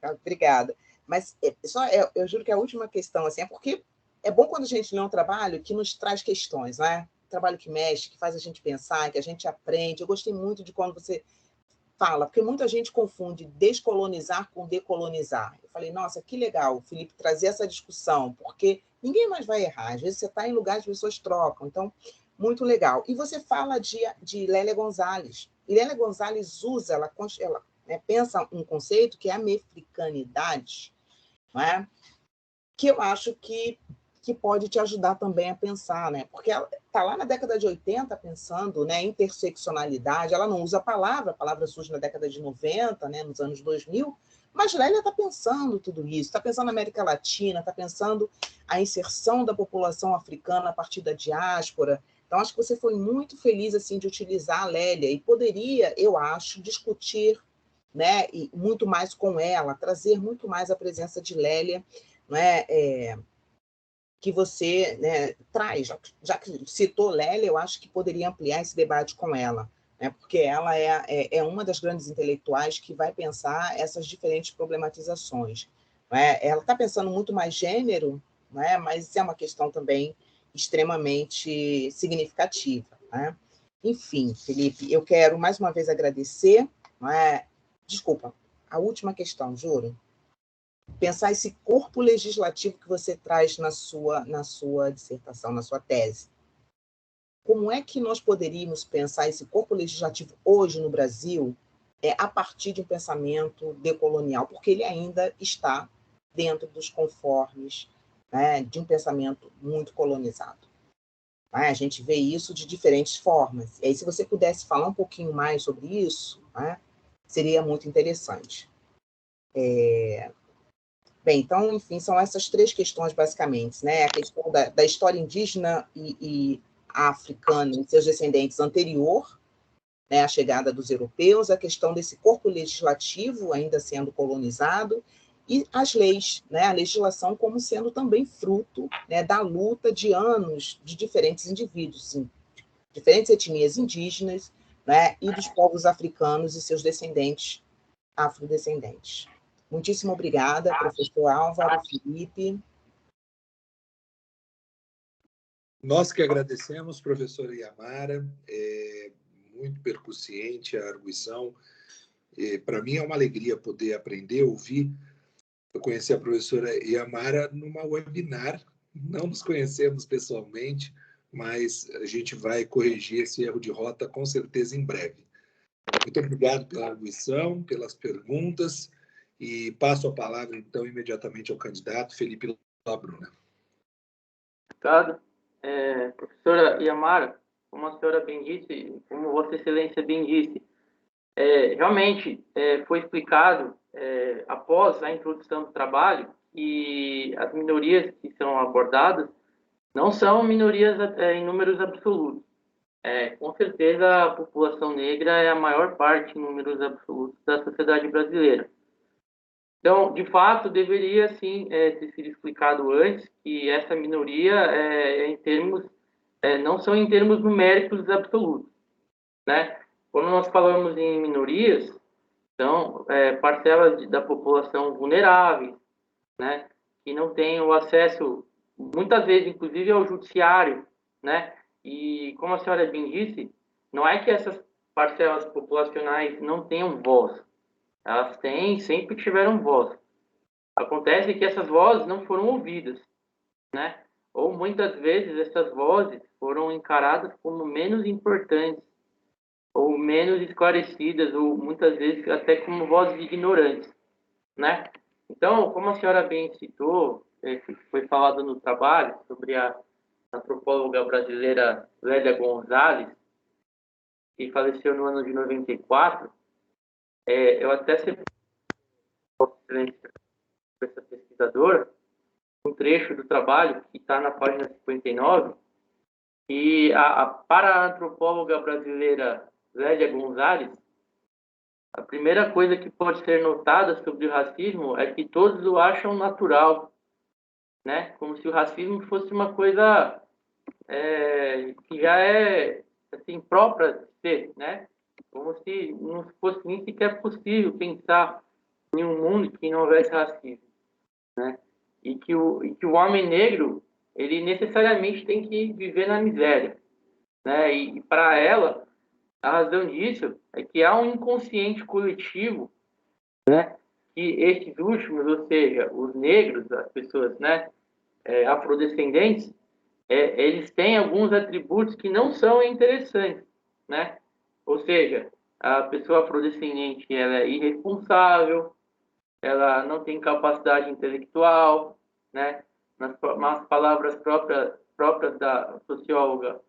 Obrigada. Mas eu juro que a última questão assim, é porque é bom quando a gente lê um trabalho que nos traz questões, né? Um trabalho que mexe, que faz a gente pensar, que a gente aprende. Eu gostei muito de quando você fala, porque muita gente confunde descolonizar com decolonizar. Eu falei, nossa, que legal, Felipe, trazer essa discussão, porque ninguém mais vai errar. Às vezes você está em lugar que as pessoas trocam. Então, muito legal. E você fala de Lélia Gonzalez. E Lélia Gonzalez usa, ela pensa um conceito que é a mefricanidade, não é? Que eu acho que pode te ajudar também a pensar, né? Porque ela está lá na década de 80 pensando, né, interseccionalidade, ela não usa a palavra surge na década de 90, né, nos anos 2000, mas Lélia está pensando tudo isso, está pensando na América Latina, está pensando a inserção da população africana a partir da diáspora. Então, acho que você foi muito feliz assim, de utilizar a Lélia e poderia, eu acho, discutir, né, e muito mais com ela, trazer muito mais a presença de Lélia, né, que você, né, traz, já que citou Lélia, eu acho que poderia ampliar esse debate com ela, né, porque ela é uma das grandes intelectuais que vai pensar essas diferentes problematizações. Né? Ela está pensando muito mais gênero, né, mas é uma questão também extremamente significativa. Né? Enfim, Felipe, eu quero mais uma vez agradecer. Né? Desculpa, a última questão, juro. Pensar esse corpo legislativo que você traz na sua dissertação, na sua tese. Como é que nós poderíamos pensar esse corpo legislativo hoje no Brasil a partir de um pensamento decolonial? Porque ele ainda está dentro dos conformes, né, de um pensamento muito colonizado. A gente vê isso de diferentes formas. E aí, se você pudesse falar um pouquinho mais sobre isso, né, seria muito interessante. Bem, então, enfim, são essas 3 questões, basicamente, né? A questão da história indígena e africana e seus descendentes anterior, né, à chegada dos europeus, a questão desse corpo legislativo ainda sendo colonizado, e as leis, né, a legislação como sendo também fruto, né, da luta de anos de diferentes indivíduos, diferentes etnias indígenas, né, e dos povos africanos e seus descendentes afrodescendentes. Muitíssimo obrigada, professor Álvaro, Felipe. Nós que agradecemos, professora Iamara, muito percussiente a arguição. Para mim é uma alegria poder aprender, ouvir. Eu conheci a professora Iamara numa webinar, não nos conhecemos pessoalmente, mas a gente vai corrigir esse erro de rota com certeza em breve. Muito obrigado pela arguição, pelas perguntas, e passo a palavra, então, imediatamente ao candidato, Felipe Labruna. Obrigado. Professora Iamara, como a senhora bem disse, como Vossa Excelência bem disse, realmente foi explicado, após a introdução do trabalho, que as minorias que são abordadas não são minorias em números absolutos. Com certeza, a população negra é a maior parte em números absolutos da sociedade brasileira. Então, de fato, deveria, sim, ter sido explicado antes que essa minoria, em termos, não são em termos numéricos absolutos, né? Quando nós falamos em minorias, são parcelas da população vulneráveis, né? Que não têm o acesso, muitas vezes, inclusive, ao judiciário, né? E, como a senhora bem disse, não é que essas parcelas populacionais não tenham voz. Elas têm, sempre tiveram voz. Acontece que essas vozes não foram ouvidas, né? ou muitas vezes essas vozes foram encaradas como menos importantes, ou menos esclarecidas, ou muitas vezes até como vozes ignorantes, né? Então, como a senhora bem citou, foi falado no trabalho sobre a antropóloga brasileira Lélia Gonzalez, que faleceu no ano de 94, eu até sempre essa pesquisadora, um trecho do trabalho que está na página 59, e para a antropóloga brasileira Lélia Gonzalez, a primeira coisa que pode ser notada sobre o racismo é que todos o acham natural, né? Como se o racismo fosse uma coisa que já é assim própria de ser, né? Como se não fosse nem sequer possível pensar em um mundo que não houvesse racismo, né? E que o homem negro ele necessariamente tem que viver na miséria, né? E para ela a razão disso é que há um inconsciente coletivo, né? Que estes últimos, ou seja, os negros, as pessoas, né? Afrodescendentes, eles têm alguns atributos que não são interessantes, né? Ou seja, a pessoa afrodescendente ela é irresponsável, ela não tem capacidade intelectual, né? Nas palavras próprias da socióloga,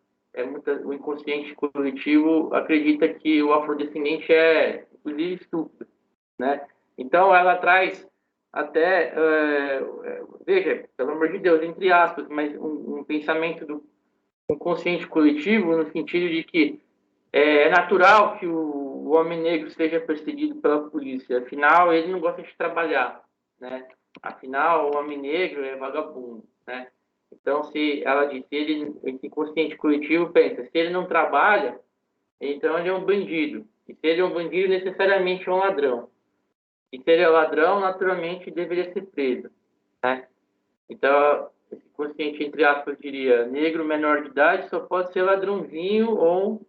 o inconsciente coletivo acredita que o afrodescendente é, inclusive, estúpido, né? Então, ela traz até, veja, pelo amor de Deus, entre aspas, mas um pensamento do inconsciente coletivo no sentido de que é natural que o homem negro seja perseguido pela polícia, afinal, ele não gosta de trabalhar, né? Afinal, o homem negro é vagabundo, né? Então, se ela diz, esse inconsciente coletivo pensa, se ele não trabalha, então ele é um bandido. E se ele é um bandido, necessariamente é um ladrão. E se ele é ladrão, naturalmente deveria ser preso, né? Então, esse consciente, entre aspas, diria, negro menor de idade só pode ser ladrãozinho ou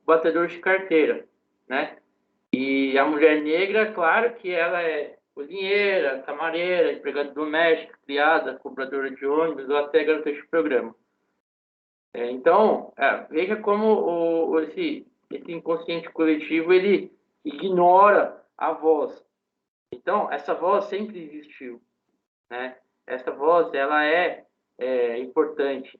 batedor de carteira, né? E a mulher negra, claro que ela é cozinheira, camareira, empregada doméstica, criada, cobradora de ônibus ou até garota de programa. Então, veja como esse inconsciente coletivo ele ignora a voz. Então, essa voz sempre existiu, né? Essa voz, ela é importante,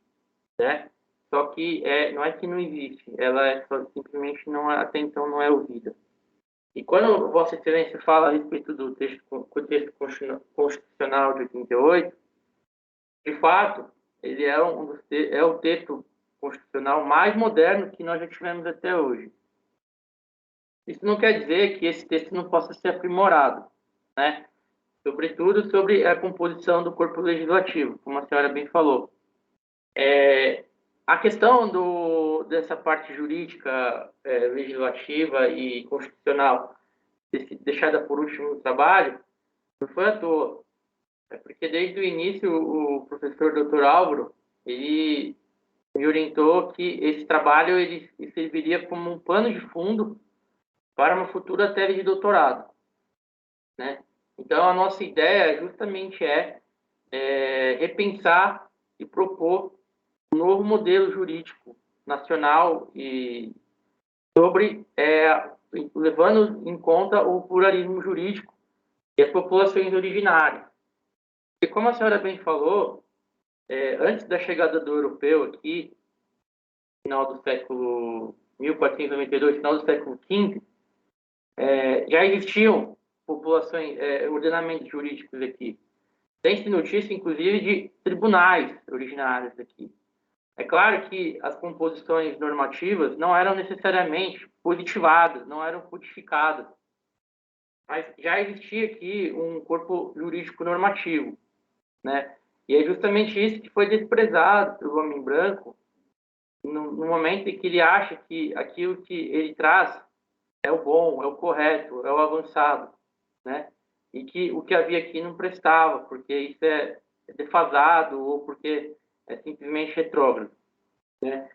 né? Só que não é que não existe, ela simplesmente não, até então não é ouvida. E quando Vossa Excelência fala a respeito do texto constitucional de 88, de fato, ele é o texto constitucional mais moderno que nós já tivemos até hoje. Isso não quer dizer que esse texto não possa ser aprimorado, né? Sobretudo sobre a composição do corpo legislativo, como a senhora bem falou. A questão dessa parte jurídica, legislativa e constitucional deixada por último no trabalho, não foi à toa. É porque desde o início o professor Dr. Álvaro, ele me orientou que esse trabalho ele serviria como um pano de fundo para uma futura tese de doutorado, né? Então, a nossa ideia justamente repensar e propor um novo modelo jurídico nacional e levando em conta o pluralismo jurídico e as populações originárias. E como a senhora bem falou, antes da chegada do europeu aqui, final do século 1492, final do século XV, já existiam populações, ordenamentos jurídicos aqui. Tem-se notícia, inclusive, de tribunais originários aqui. É claro que as composições normativas não eram necessariamente positivadas, não eram codificadas, mas já existia aqui um corpo jurídico normativo, né? E é justamente isso que foi desprezado pelo homem branco no momento em que ele acha que aquilo que ele traz é o bom, é o correto, é o avançado, né? E que o que havia aqui não prestava, porque isso é defasado ou porque é simplesmente retrógrado, né?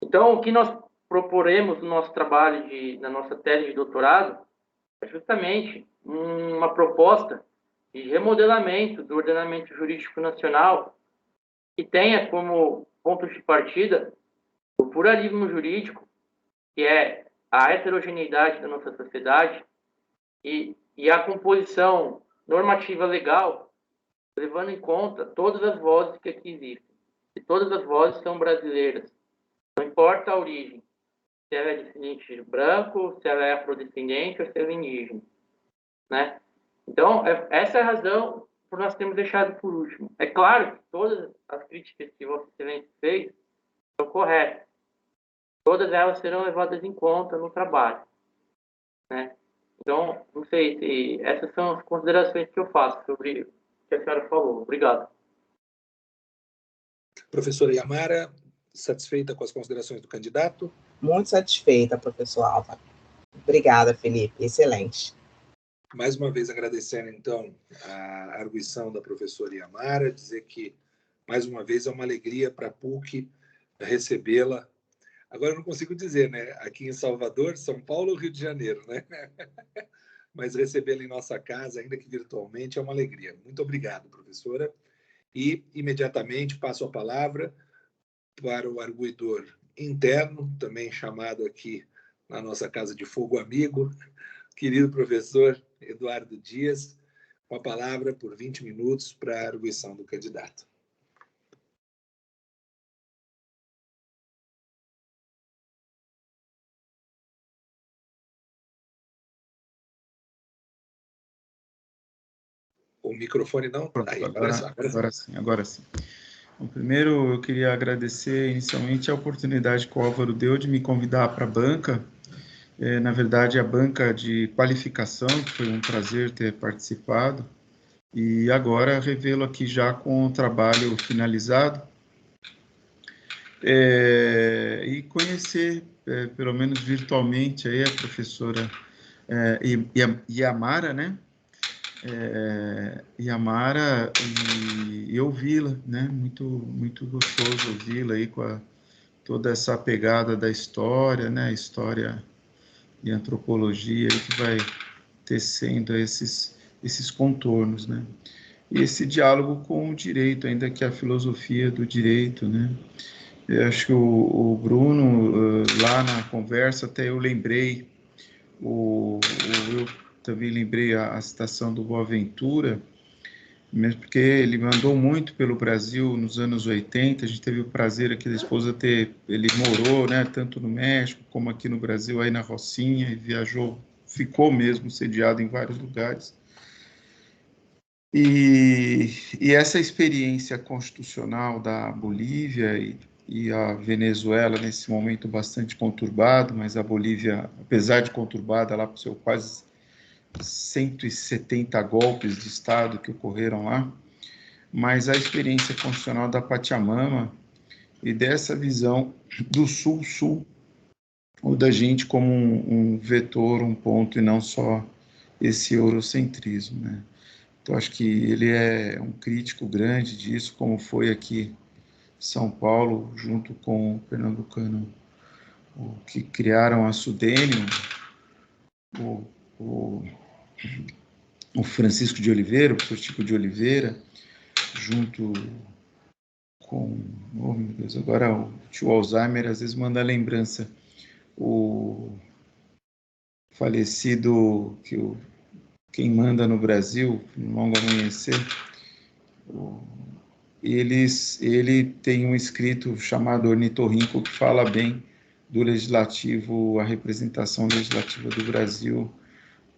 Então, o que nós proporemos no nosso trabalho, na nossa tese de doutorado, é justamente uma proposta de remodelamento do ordenamento jurídico nacional que tenha como ponto de partida o pluralismo jurídico, que é a heterogeneidade da nossa sociedade, e a composição normativa legal, levando em conta todas as vozes que aqui existem. E todas as vozes são brasileiras. Não importa a origem, se ela é descendente branco, se ela é afrodescendente ou se ela é indígena, né? Então, essa é a razão por nós termos deixado por último. É claro que todas as críticas que Vossa Excelência fez são corretas. Todas elas serão levadas em conta no trabalho, né? Então, não sei se essas são as considerações que eu faço sobre o que a senhora falou. Obrigado. Professora Yamara, satisfeita com as considerações do candidato? Muito satisfeita, professor Álvaro. Obrigada, Felipe. Excelente. Mais uma vez agradecendo, então, a arguição da professora Yamara, dizer que, mais uma vez, é uma alegria para a PUC recebê-la. Agora eu não consigo dizer, né? Aqui em Salvador, São Paulo ou Rio de Janeiro, né? Mas recebê-la em nossa casa, ainda que virtualmente, é uma alegria. Muito obrigado, professora. E, imediatamente, passo a palavra para o arguidor interno, também chamado aqui na nossa Casa de Fogo Amigo, querido professor Eduardo Dias, com a palavra por 20 minutos para a arguição do candidato. O microfone não? Pronto, Aí, agora sim. Bom, primeiro, eu queria agradecer inicialmente a oportunidade que o Álvaro deu de me convidar para a banca. Na verdade, a banca de qualificação, que foi um prazer ter participado. E agora revê-lo aqui já com o trabalho finalizado. E conhecer, pelo menos virtualmente, aí a professora Yamara, né? Yamara, e ouvi-la, né? Muito gostoso ouvi-la aí com toda essa pegada da história, né? História e antropologia aí que vai tecendo esses contornos, né? E esse diálogo com o direito, ainda que a filosofia do direito, né? Eu acho que o Bruno, lá na conversa, até eu lembrei, eu também lembrei a citação do Boaventura, mesmo porque ele mandou muito pelo Brasil nos anos 80, a gente teve o prazer aqui da esposa ele morou, né, tanto no México como aqui no Brasil, aí na Rocinha, e viajou, ficou mesmo sediado em vários lugares. E essa experiência constitucional da Bolívia e a Venezuela, nesse momento bastante conturbado, mas a Bolívia, apesar de conturbada, lá por seu quase 170 golpes de Estado que ocorreram lá, mas a experiência constitucional da Pachamama e dessa visão do Sul-Sul, ou da gente como um vetor, um ponto, e não só esse eurocentrismo, né? Então, acho que ele é um crítico grande disso, como foi aqui São Paulo, junto com o pernambucano, que criaram a Sudênio, o Francisco de Oliveira, o professor Chico de Oliveira, junto com, oh meu Deus, agora o tio Alzheimer às vezes manda a lembrança, o falecido, quem manda no Brasil, no Longo Amanhecer, ele tem um escrito chamado Ornitorrinco que fala bem do legislativo, a representação legislativa do Brasil,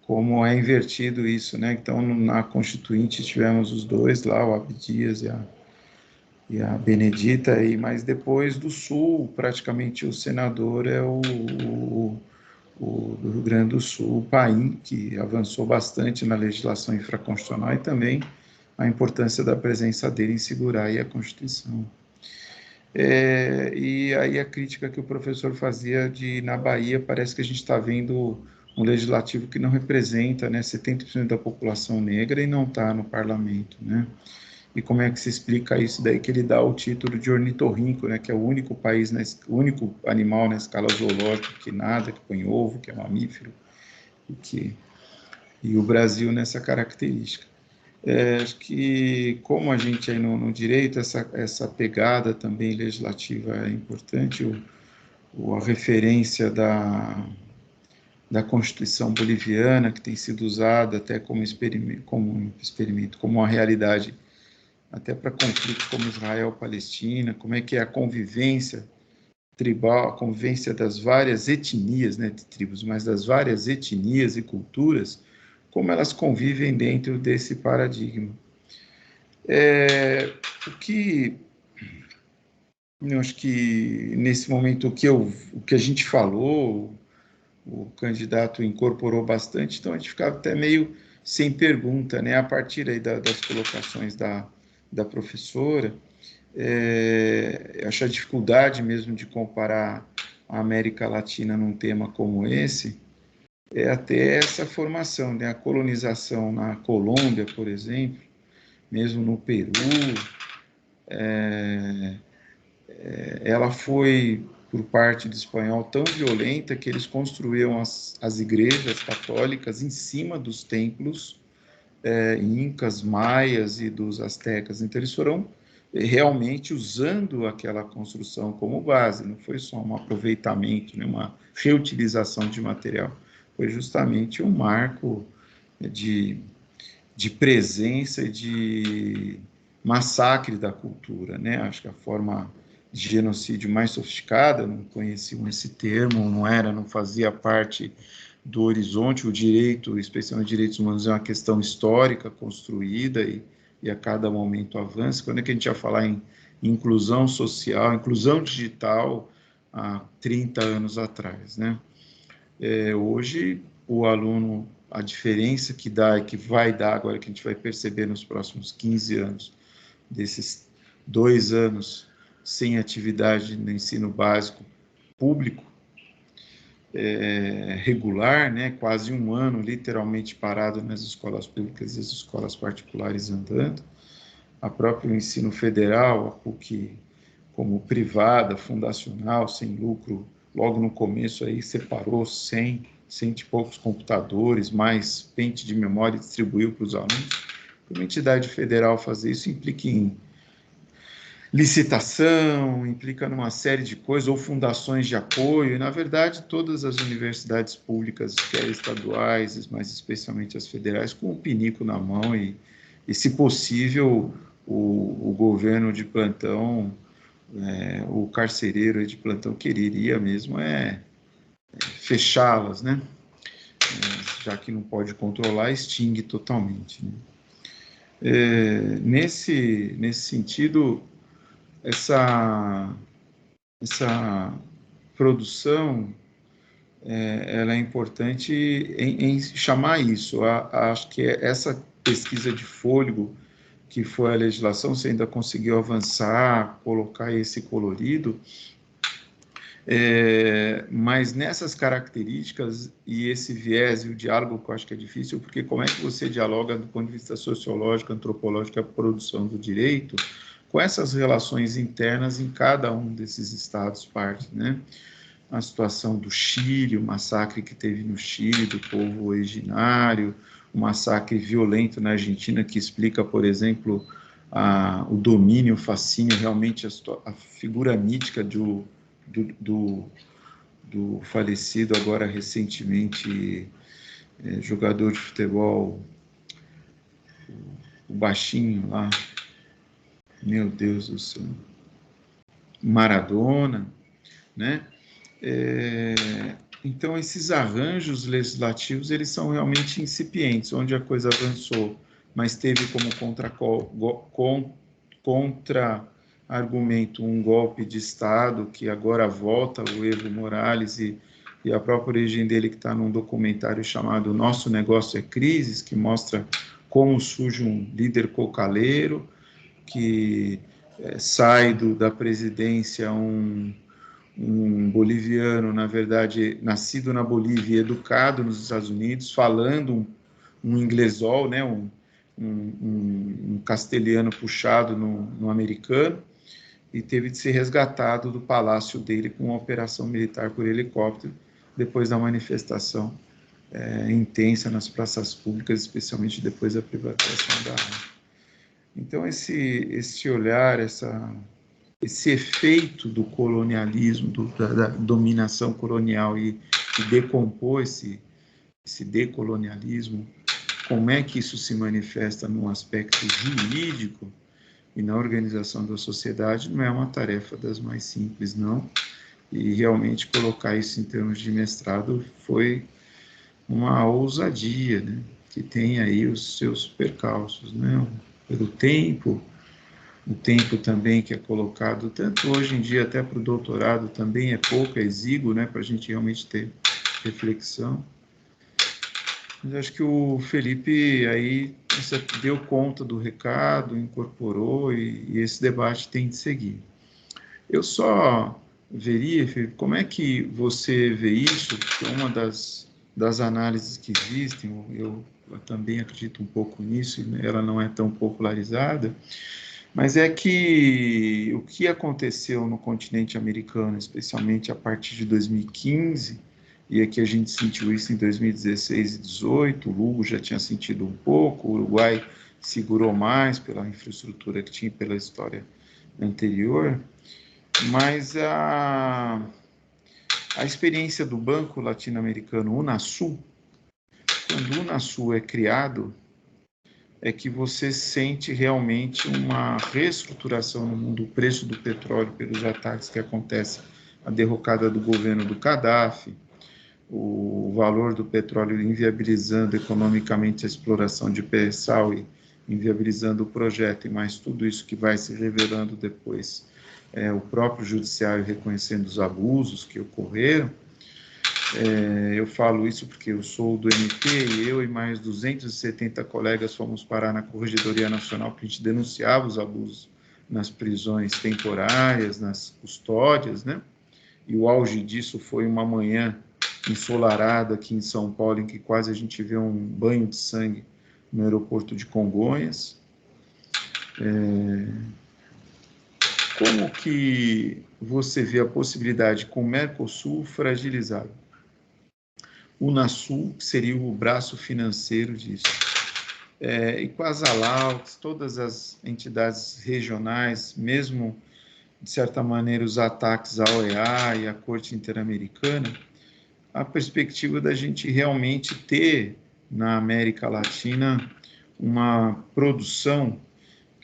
como é invertido isso, né? Então, na Constituinte tivemos os dois lá, o Abdias e a Benedita, mas depois do Sul, praticamente o senador é o do Rio Grande do Sul, o Paim, que avançou bastante na legislação infraconstitucional e também a importância da presença dele em segurar aí a Constituição. E aí a crítica que o professor fazia na Bahia, parece que a gente está vendo um legislativo que não representa, né, 70% da população negra e não está no parlamento, né? E como é que se explica isso daí, que ele dá o título de ornitorrinco, né, que é o único país, o único animal na escala zoológica que nada, que põe ovo, que é mamífero, e o Brasil nessa característica. Acho que, como a gente aí no direito, essa pegada também legislativa é importante, a referência da Constituição boliviana, que tem sido usada até como experimento, como uma realidade, até para conflitos como Israel-Palestina, como é que é a convivência tribal, a convivência das várias etnias, né, de tribos, mas das várias etnias e culturas, como elas convivem dentro desse paradigma. O que eu acho que nesse momento o que a gente falou, o candidato incorporou bastante, então a gente ficava até meio sem pergunta, né? A partir aí das colocações da professora, eu acho a dificuldade mesmo de comparar a América Latina num tema como esse, é até essa formação, né? A colonização na Colômbia, por exemplo, mesmo no Peru, ela foi, por parte do espanhol, tão violenta que eles construíram as igrejas católicas em cima dos templos incas, maias e dos astecas. Então, eles foram realmente usando aquela construção como base, não foi só um aproveitamento, né, uma reutilização de material, foi justamente um marco de presença e de massacre da cultura, né? Acho que a forma de genocídio mais sofisticada, não conheciam esse termo, não fazia parte do horizonte. O direito, especialmente direitos humanos, é uma questão histórica construída e a cada momento avança. Quando é que a gente ia falar em inclusão social, inclusão digital, há 30 anos atrás, né? Hoje, o aluno, a diferença que dá e que vai dar agora, que a gente vai perceber nos próximos 15 anos, desses 2 anos sem atividade no ensino básico público, regular, né, quase um ano literalmente parado nas escolas públicas e as escolas particulares andando, a próprio ensino federal, a PUC como privada, fundacional, sem lucro, logo no começo aí separou 100 e poucos computadores, mais pente de memória e distribuiu para os alunos. Para uma entidade federal fazer isso implica em licitação, implica numa série de coisas, ou fundações de apoio, e, na verdade, todas as universidades públicas, quer estaduais, mas especialmente as federais, com o pinico na mão e se possível, o governo de plantão, o carcereiro de plantão quereria mesmo fechá-las, né? Já que não pode controlar, extingue totalmente, né? Nesse sentido, essa produção, ela é importante em chamar isso. Acho que essa pesquisa de fôlego, que foi a legislação, você ainda conseguiu avançar, colocar esse colorido, mas nessas características e esse viés e o diálogo, que eu acho que é difícil, porque como é que você dialoga do ponto de vista sociológico, antropológico, a produção do direito, com essas relações internas em cada um desses estados partes, né? A situação do Chile, o massacre que teve no Chile do povo originário, o massacre violento na Argentina, que explica, por exemplo, o domínio, o fascínio, realmente a figura mítica do falecido agora recentemente jogador de futebol, o baixinho lá, meu Deus do céu, Maradona, né? Então, esses arranjos legislativos, eles são realmente incipientes, onde a coisa avançou, mas teve como contra-argumento um golpe de Estado, que agora volta, o Evo Morales, e a própria origem dele, que está num documentário chamado Nosso Negócio é Crises, que mostra como surge um líder cocaleiro, que sai da presidência um boliviano, na verdade, nascido na Bolívia e educado nos Estados Unidos, falando um inglesol, né, um castelhano puxado no americano, e teve de ser resgatado do palácio dele com uma operação militar por helicóptero, depois da manifestação intensa nas praças públicas, especialmente depois da privatização da água. Então, esse olhar, esse efeito do colonialismo, da dominação colonial e decompor esse decolonialismo, como é que isso se manifesta no aspecto jurídico e na organização da sociedade, não é uma tarefa das mais simples, não. E realmente colocar isso em termos de mestrado foi uma ousadia, né? Que tem aí os seus percalços, né? Pelo tempo, o tempo também que é colocado, tanto hoje em dia até para o doutorado, também é pouco, é exíguo, né? Para a gente realmente ter reflexão. Mas acho que o Felipe aí deu conta do recado, incorporou, e esse debate tem de seguir. Eu só veria, Felipe, como é que você vê isso, porque uma das análises que existem, eu também acredito um pouco nisso, ela não é tão popularizada, mas é que o que aconteceu no continente americano, especialmente a partir de 2015, e aqui a gente sentiu isso em 2016 e 2018, o Lugo já tinha sentido um pouco, o Uruguai segurou mais pela infraestrutura que tinha, pela história anterior, mas a experiência do Banco Latino-Americano Unasul, quando o Unasul é criado, é que você sente realmente uma reestruturação no mundo do preço do petróleo pelos ataques que acontecem, a derrocada do governo do Gaddafi, o valor do petróleo inviabilizando economicamente a exploração de pré-sal e inviabilizando o projeto, e mais tudo isso que vai se revelando depois, o próprio judiciário reconhecendo os abusos que ocorreram. Eu falo isso porque eu sou do MP e eu e mais 270 colegas fomos parar na Corregedoria Nacional porque a gente denunciava os abusos nas prisões temporárias, nas custódias, né? E o auge disso foi uma manhã ensolarada aqui em São Paulo, em que quase a gente vê um banho de sangue no aeroporto de Congonhas. Como que você vê a possibilidade com o Mercosul fragilizado? O Unasul, que seria o braço financeiro disso. E com as ALAUs, todas as entidades regionais, mesmo, de certa maneira, os ataques à OEA e à Corte Interamericana, a perspectiva da gente realmente ter, na América Latina, uma produção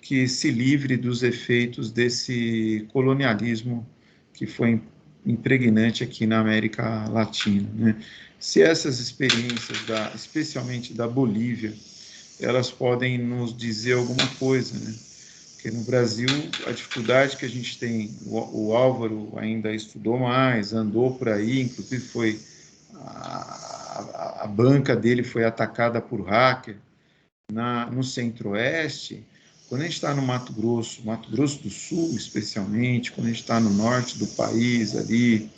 que se livre dos efeitos desse colonialismo que foi impregnante aqui na América Latina, né? Se essas experiências, especialmente da Bolívia, elas podem nos dizer alguma coisa, né? Porque no Brasil, a dificuldade que a gente tem, o Álvaro ainda estudou mais, andou por aí, inclusive foi a banca dele foi atacada por hacker no Centro-Oeste. Quando a gente está no Mato Grosso do Sul, especialmente, quando a gente está no norte do país, ali,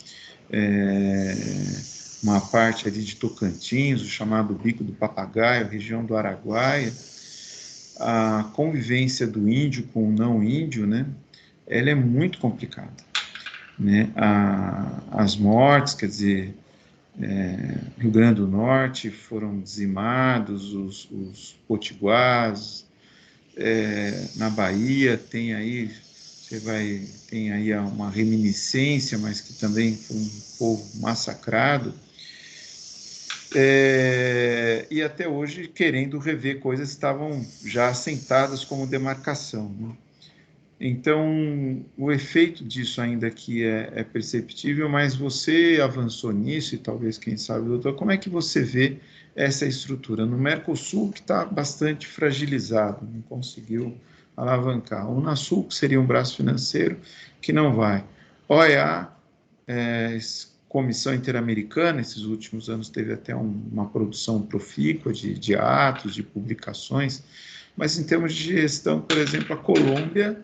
uma parte ali de Tocantins, o chamado Bico do Papagaio, região do Araguaia, a convivência do índio com o não índio, né, ela é muito complicada, né? As mortes, quer dizer, Rio Grande do Norte foram dizimados, os potiguars, na Bahia tem aí uma reminiscência, mas que também foi um povo massacrado, e até hoje querendo rever coisas que estavam já assentadas como demarcação, né? Então, o efeito disso ainda aqui é perceptível, mas você avançou nisso, e talvez, quem sabe, doutor, como é que você vê essa estrutura? No Mercosul, que está bastante fragilizado, não conseguiu alavancar. O Unasul, que seria um braço financeiro, que não vai. OEA, Comissão Interamericana, esses últimos anos teve até uma produção profícua de atos, de publicações, mas em termos de gestão, por exemplo, a Colômbia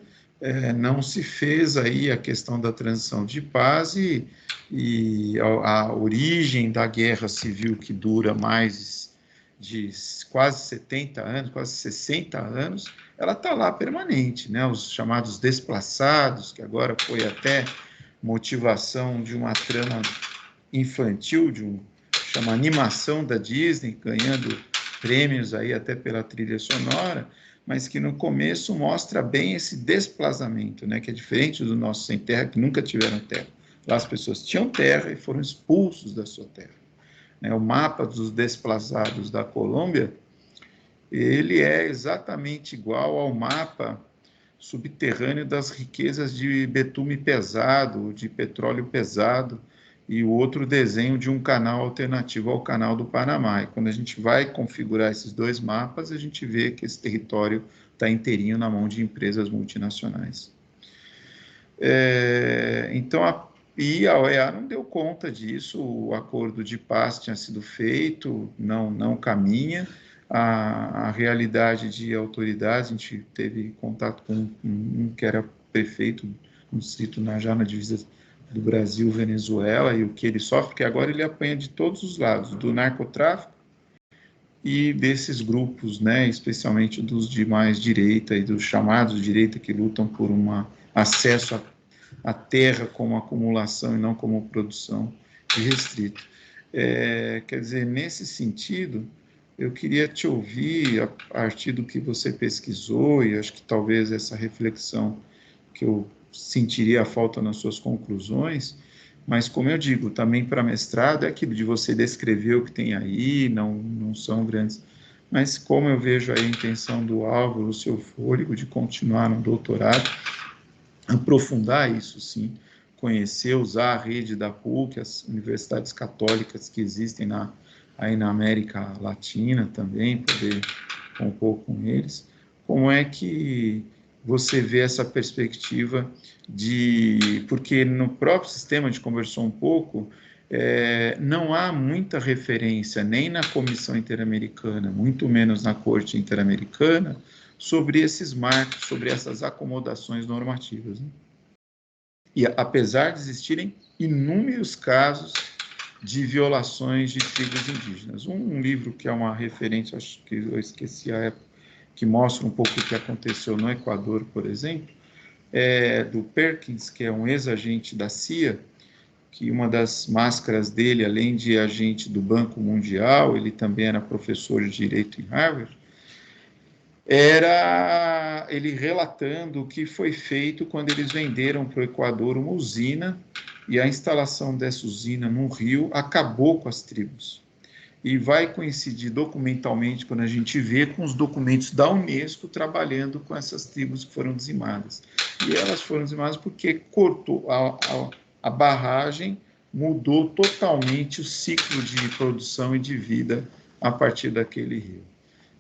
não se fez aí a questão da transição de paz e a origem da guerra civil que dura mais de quase 70 anos, quase 60 anos, ela está lá permanente, né? Os chamados desplaçados, que agora foi até motivação de uma trama infantil, de um chama Animação da Disney, ganhando prêmios aí até pela trilha sonora, mas que no começo mostra bem esse desplazamento, né, que é diferente do nosso sem terra, que nunca tiveram terra. Lá as pessoas tinham terra e foram expulsos da sua terra. Né, o mapa dos desplazados da Colômbia, ele é exatamente igual ao mapa subterrâneo das riquezas de betume pesado, de petróleo pesado, e o outro desenho de um canal alternativo ao Canal do Panamá. E quando a gente vai configurar esses dois mapas, a gente vê que esse território está inteirinho na mão de empresas multinacionais. Então, a OEA não deu conta disso, o acordo de paz tinha sido feito, não caminha. A realidade de autoridades, a gente teve contato com um que era prefeito no distrito já na divisa do Brasil, Venezuela, e o que ele sofre, que agora ele apanha de todos os lados, do narcotráfico e desses grupos, né, especialmente dos de mais direita e dos chamados de direita que lutam por um acesso à terra como acumulação e não como produção restrita. Quer dizer, nesse sentido, eu queria te ouvir a partir do que você pesquisou, e acho que talvez essa reflexão que eu sentiria a falta nas suas conclusões, mas como eu digo, também para mestrado é aquilo de você descrever o que tem aí, não são grandes, mas como eu vejo aí a intenção do Álvaro, o seu fôlego de continuar no doutorado, aprofundar isso sim, conhecer, usar a rede da PUC, as universidades católicas que existem aí na América Latina também, poder compor com eles, como é que você vê essa perspectiva porque no próprio sistema, a gente conversou um pouco, não há muita referência nem na Comissão Interamericana, muito menos na Corte Interamericana, sobre esses marcos, sobre essas acomodações normativas, né? E apesar de existirem inúmeros casos de violações de tribos indígenas. Um livro que é uma referência, acho que eu esqueci a época, que mostra um pouco o que aconteceu no Equador, por exemplo, é do Perkins, que é um ex-agente da CIA, que uma das máscaras dele, além de agente do Banco Mundial, ele também era professor de Direito em Harvard, era ele relatando o que foi feito quando eles venderam para o Equador uma usina, e a instalação dessa usina no rio acabou com as tribos. E vai coincidir documentalmente, quando a gente vê, com os documentos da Unesco trabalhando com essas tribos que foram dizimadas. E elas foram dizimadas porque cortou a barragem, mudou totalmente o ciclo de produção e de vida a partir daquele rio.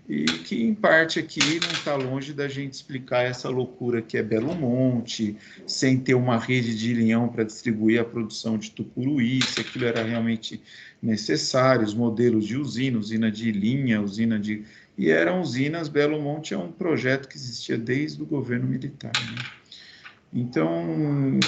E que, em parte, aqui não está longe da gente explicar essa loucura que é Belo Monte, sem ter uma rede de linhão para distribuir a produção de tucuruí, se aquilo era realmente necessário, os modelos de usina de linha, E eram usinas, Belo Monte é um projeto que existia desde o governo militar, né? Então,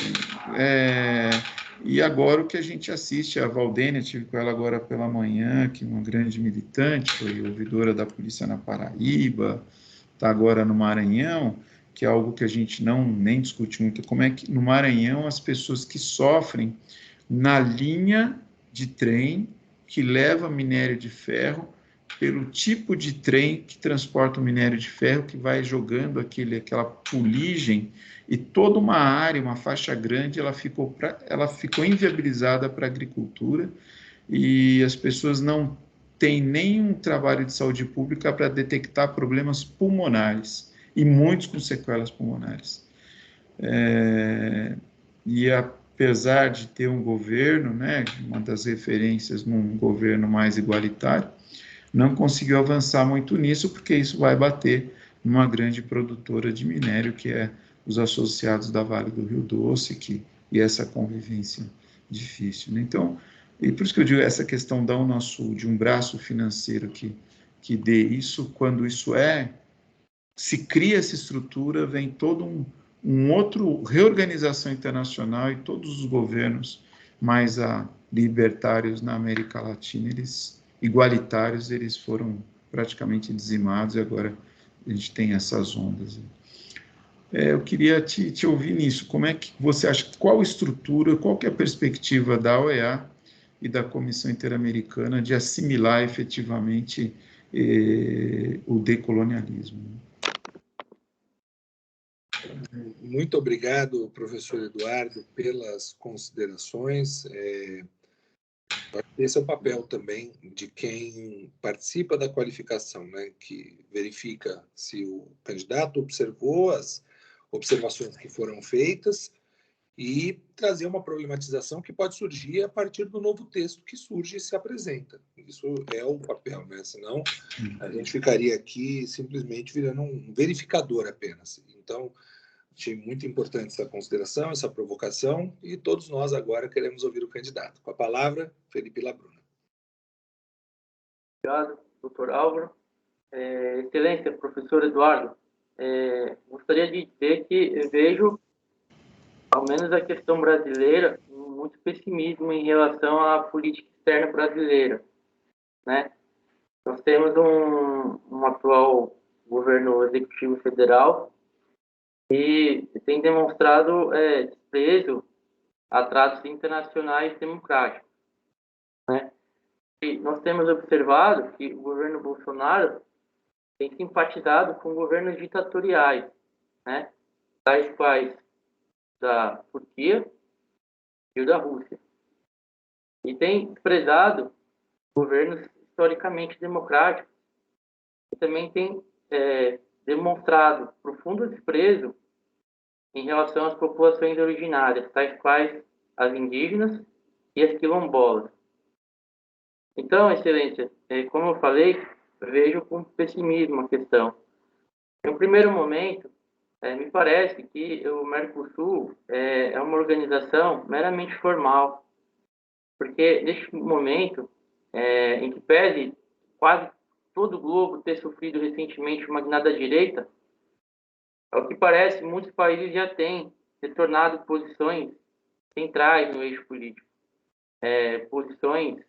e agora o que a gente assiste, a Valdênia, tive com ela agora pela manhã, que é uma grande militante, foi ouvidora da polícia na Paraíba, está agora no Maranhão, que é algo que a gente nem discute muito, como é que no Maranhão as pessoas que sofrem na linha de trem que leva minério de ferro, pelo tipo de trem que transporta o minério de ferro, que vai jogando aquela fuligem, e toda uma área, uma faixa grande, ela ficou inviabilizada para a agricultura, e as pessoas não têm nenhum trabalho de saúde pública para detectar problemas pulmonares, e muitos com sequelas pulmonares. E apesar de ter um governo, né, uma das referências num governo mais igualitário, não conseguiu avançar muito nisso, porque isso vai bater numa grande produtora de minério, que é os associados da Vale do Rio Doce, e essa convivência difícil, né? Então, e por isso que eu digo, essa questão da Unasul, de um braço financeiro que dê isso, quando isso se cria essa estrutura, vem todo outro reorganização internacional, e todos os governos mais libertários na América Latina, igualitários, eles foram praticamente dizimados, e agora a gente tem essas ondas. Eu queria te ouvir nisso. Como é que você acha, qual estrutura, qual que é a perspectiva da OEA e da Comissão Interamericana de assimilar efetivamente o decolonialismo. Muito obrigado, professor Eduardo, pelas considerações. Esse é o papel também de quem participa da qualificação, né? Que verifica se o candidato observou as observações que foram feitas e trazer uma problematização que pode surgir a partir do novo texto que surge e se apresenta. Isso é o papel, né? Senão a gente ficaria aqui simplesmente virando um verificador apenas. Então, achei muito importante essa consideração, essa provocação, e todos nós agora queremos ouvir o candidato. Com a palavra, Felipe Labruna. Obrigado, doutor Álvaro. Excelência, professor Eduardo. Gostaria de dizer que eu vejo, ao menos a questão brasileira, muito pessimismo em relação à política externa brasileira, né? Nós temos um atual governo executivo federal e tem demonstrado desprezo a tratos internacionais democráticos, né? E nós temos observado que o governo Bolsonaro tem simpatizado com governos ditatoriais, né? Tais quais da Turquia e o da Rússia. E tem desprezado governos historicamente democráticos e também tem demonstrado profundo desprezo em relação às populações originárias, tais quais as indígenas e as quilombolas. Então, Excelência, como eu falei, vejo com pessimismo a questão. Em um primeiro momento, me parece que o Mercosul é uma organização meramente formal, porque neste momento, em que pese quase todo o globo ter sofrido recentemente uma guinada à direita, ao que parece, muitos países já têm retornado posições centrais no eixo político, posições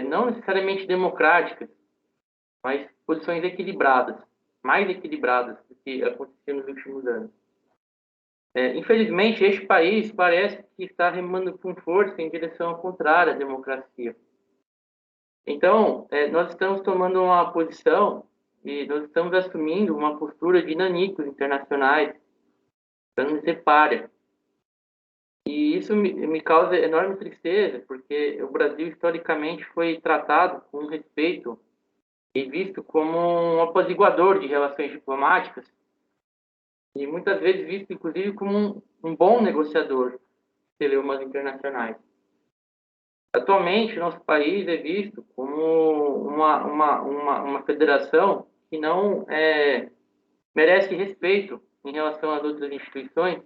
não necessariamente democráticas, mas posições equilibradas, mais equilibradas do que aconteceu nos últimos anos. Infelizmente, este país parece que está remando com força em direção contrária à democracia. Então, nós estamos tomando uma posição e nós estamos assumindo uma postura de nanicos internacionais, para não dizer pária. E isso me causa enorme tristeza, porque o Brasil, historicamente, foi tratado com respeito e visto como um apaziguador de relações diplomáticas, e muitas vezes visto, inclusive, como um bom negociador de celeumas internacionais. Atualmente, nosso país é visto como uma federação que não merece respeito em relação às outras instituições,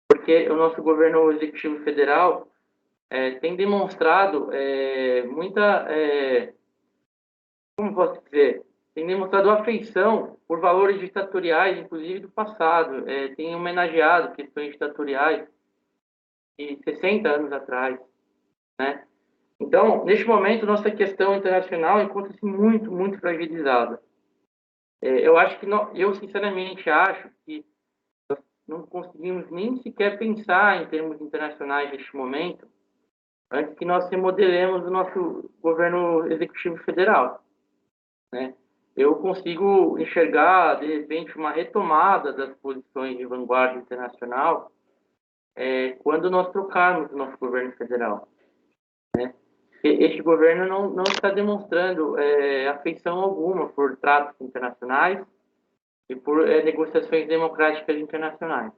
porque o nosso governo executivo federal tem demonstrado muita, como posso dizer, tem demonstrado afeição por valores ditatoriais, inclusive do passado, tem homenageado questões ditatoriais de 60 anos atrás, né? Então, neste momento, nossa questão internacional encontra-se muito, muito fragilizada. Eu acho que eu sinceramente acho que nós não conseguimos nem sequer pensar em termos internacionais neste momento, antes que nós remodelemos o nosso governo executivo federal, né? Eu consigo enxergar, de repente, uma retomada das posições de vanguarda internacional quando nós trocarmos o nosso governo federal, né? Este governo não está demonstrando afeição alguma por tratos internacionais e por negociações democráticas internacionais.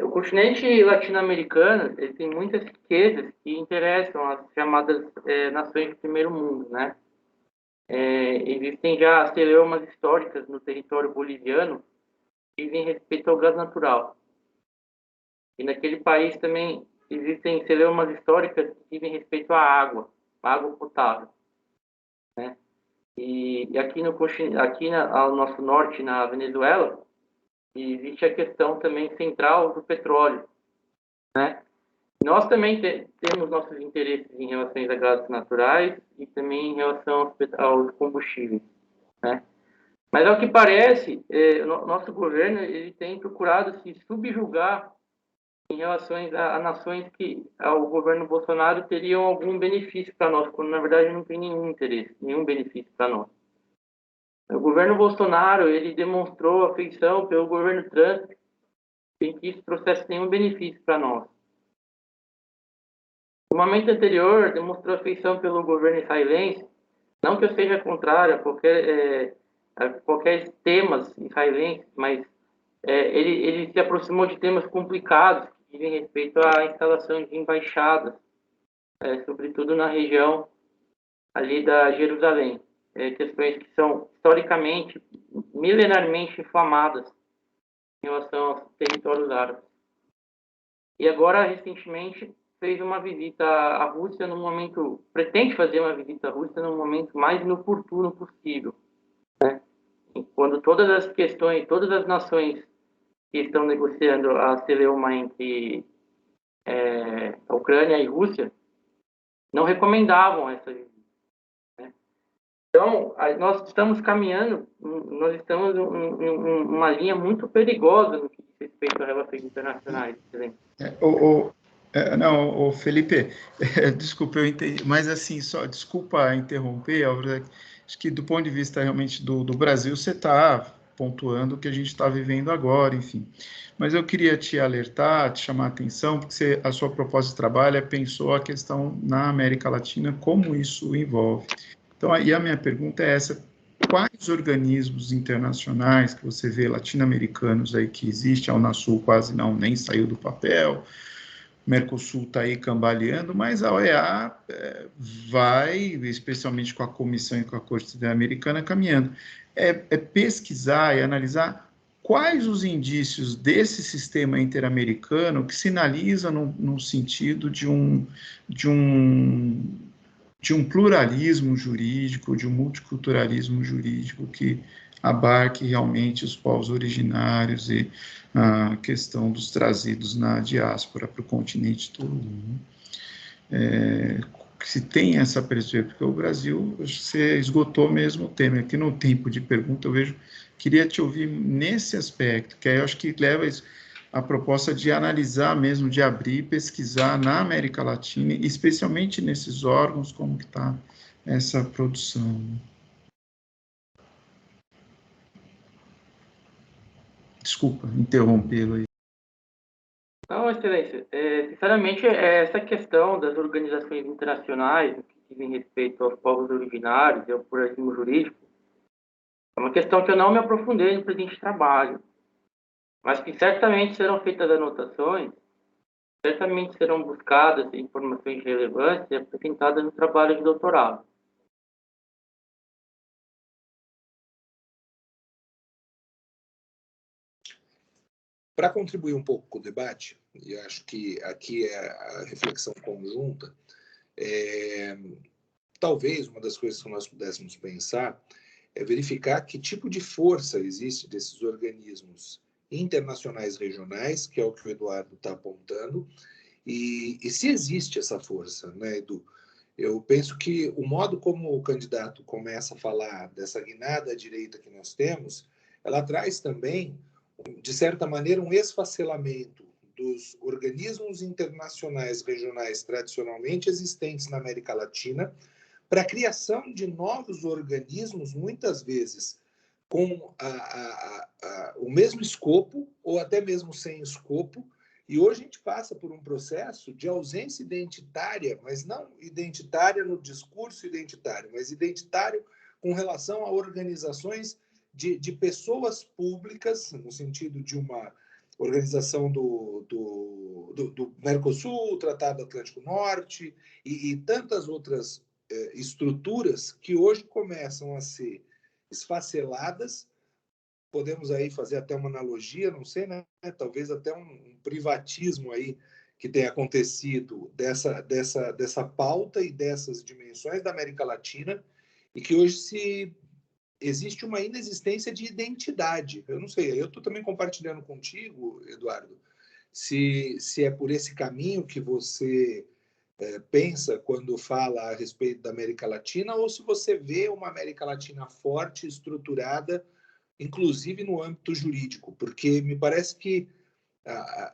O continente latino-americano ele tem muitas riquezas que interessam as chamadas nações de primeiro mundo, né? Existem já celeumas históricas no território boliviano que dizem respeito ao gás natural. E naquele país também existem celeumas históricas que dizem respeito à água potável, né? E aqui ao nosso norte, na Venezuela, existe a questão também central do petróleo, né? Nós também temos nossos interesses em relação a gases naturais e também em relação aos combustíveis, né? Mas, ao que parece, nosso governo ele tem procurado se subjugar em relação a nações que ao governo Bolsonaro teriam algum benefício para nós, quando na verdade não tem nenhum interesse, nenhum benefício para nós. O governo Bolsonaro, ele demonstrou afeição pelo governo Trump, sem que isso trouxesse nenhum benefício para nós. No momento anterior, demonstrou afeição pelo governo israelense, não que eu seja contrário a qualquer temas israelenses, mas ele se aproximou de temas complicados que dizem respeito à instalação de embaixadas, sobretudo na região ali da Jerusalém. Questões que são historicamente, milenarmente inflamadas em relação aos territórios árabes. E agora, recentemente, fez uma visita à Rússia no momento, pretende fazer uma visita à Rússia no momento mais inoportuno possível, né? Quando todas as questões, todas as nações que estão negociando a celeuma entre a Ucrânia e Rússia não recomendavam essa visita, né? Então, nós estamos caminhando, nós estamos em uma linha muito perigosa no que diz respeito a relações internacionais, excelente. Não, Felipe, desculpa, eu entendi, mas assim, só desculpa interromper, Álvaro, acho que do ponto de vista realmente do Brasil, você está pontuando o que a gente está vivendo agora, enfim. Mas eu queria te alertar, te chamar a atenção, porque a sua proposta de trabalho pensou a questão na América Latina, como isso envolve. Então, aí a minha pergunta é essa: quais organismos internacionais que você vê latino-americanos aí que existem, a Unasul quase nem saiu do papel, Mercosul está aí cambaleando, mas a OEA vai, especialmente com a Comissão e com a Corte Interamericana, caminhando. Pesquisar e analisar quais os indícios desse sistema interamericano que sinalizam no sentido de um pluralismo jurídico, de um multiculturalismo jurídico que abarque realmente os povos originários e a questão dos trazidos na diáspora para o continente todo. Se tem essa perspectiva, porque o Brasil, você esgotou mesmo o tema. Aqui no tempo de pergunta, eu queria te ouvir nesse aspecto, que aí eu acho que leva a proposta de analisar mesmo, de abrir, pesquisar na América Latina, especialmente nesses órgãos, como que está essa produção. Desculpa interrompê-lo aí. Não, Excelência, sinceramente, essa questão das organizações internacionais, que dizem respeito aos povos originários e ao pluralismo jurídico, é uma questão que eu não me aprofundei no presente trabalho, mas que certamente serão feitas anotações, certamente serão buscadas informações de relevância e apresentadas no trabalho de doutorado. Para contribuir um pouco com o debate, e acho que aqui é a reflexão conjunta, talvez uma das coisas que nós pudéssemos pensar é verificar que tipo de força existe desses organismos internacionais regionais, que é o que o Eduardo está apontando, e se existe essa força, né, Edu? Eu penso que o modo como o candidato começa a falar dessa guinada à direita que nós temos, ela traz também, de certa maneira, um esfacelamento dos organismos internacionais regionais tradicionalmente existentes na América Latina para a criação de novos organismos, muitas vezes com o mesmo escopo ou até mesmo sem escopo. E hoje a gente passa por um processo de ausência identitária, mas não identitária no discurso identitário, mas identitário com relação a organizações de pessoas públicas, no sentido de uma organização do Mercosul, Tratado Atlântico Norte e tantas outras estruturas que hoje começam a ser esfaceladas. Podemos aí fazer até uma analogia, não sei, né? Talvez até um privatismo aí que tenha acontecido dessa pauta e dessas dimensões da América Latina, e que hoje existe uma inexistência de identidade. Eu não sei, eu estou também compartilhando contigo, Eduardo, se é por esse caminho que você pensa quando fala a respeito da América Latina, ou se você vê uma América Latina forte, estruturada, inclusive no âmbito jurídico, porque me parece que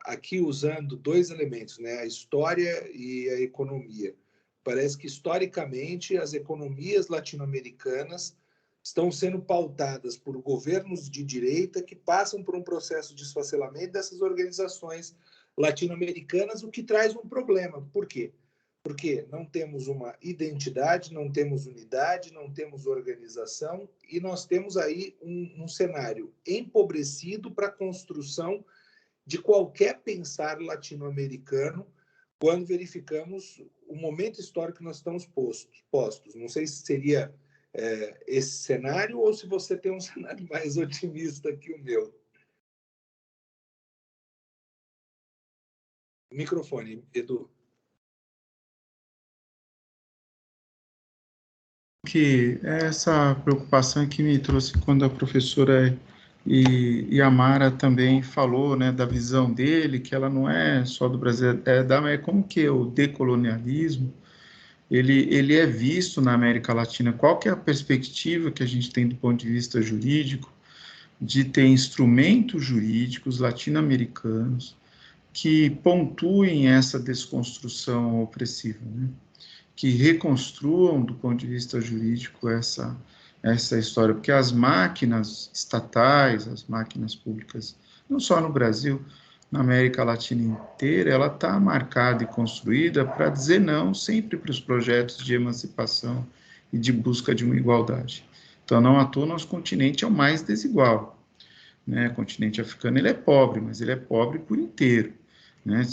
aqui usando dois elementos, né? A história e a economia. Parece que, historicamente, as economias latino-americanas estão sendo pautadas por governos de direita que passam por um processo de esfacelamento dessas organizações latino-americanas, o que traz um problema. Por quê? Porque não temos uma identidade, não temos unidade, não temos organização, e nós temos aí um cenário empobrecido para a construção de qualquer pensar latino-americano quando verificamos o momento histórico que nós estamos postos. Não sei se seria esse cenário ou se você tem um cenário mais otimista que o meu. Microfone, Edu. Que essa preocupação que me trouxe quando a professora e a Mara também falou, né, da visão dele, que ela não é só do Brasil, é como que o decolonialismo, ele é visto na América Latina. Qual que é a perspectiva que a gente tem do ponto de vista jurídico de ter instrumentos jurídicos latino-americanos que pontuem essa desconstrução opressiva, né? Que reconstruam, do ponto de vista jurídico, essa história, porque as máquinas estatais, as máquinas públicas, não só no Brasil, na América Latina inteira, ela está marcada e construída para dizer não sempre para os projetos de emancipação e de busca de uma igualdade. Então, não à toa, nosso continente é o mais desigual, né? O continente africano, ele é pobre, mas ele é pobre por inteiro, né?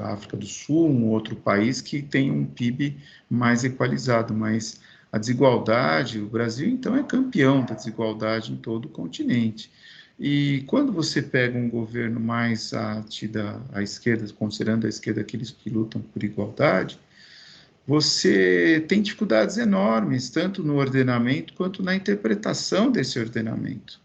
A África do Sul, um outro país que tem um PIB mais equalizado, mas a desigualdade, o Brasil, então, é campeão da desigualdade em todo o continente. E quando você pega um governo mais à esquerda, considerando a esquerda aqueles que lutam por igualdade, você tem dificuldades enormes, tanto no ordenamento quanto na interpretação desse ordenamento.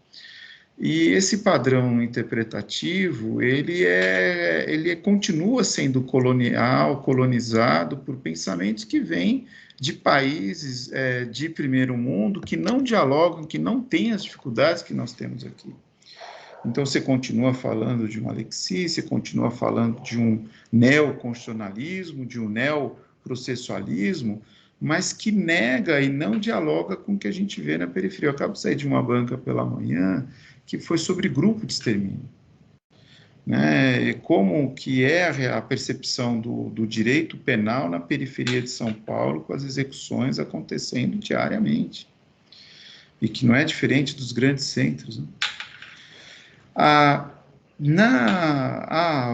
E esse padrão interpretativo, ele continua sendo colonizado por pensamentos que vêm de países de primeiro mundo, que não dialogam, que não têm as dificuldades que nós temos aqui. Então, você continua falando de uma lexia, você continua falando de um neoconstitucionalismo, de um neoprocessualismo, mas que nega e não dialoga com o que a gente vê na periferia. Eu acabo de sair de uma banca pela manhã que foi sobre grupo de extermínio, né? Como que é a percepção do direito penal na periferia de São Paulo, com as execuções acontecendo diariamente, e que não é diferente dos grandes centros, né? A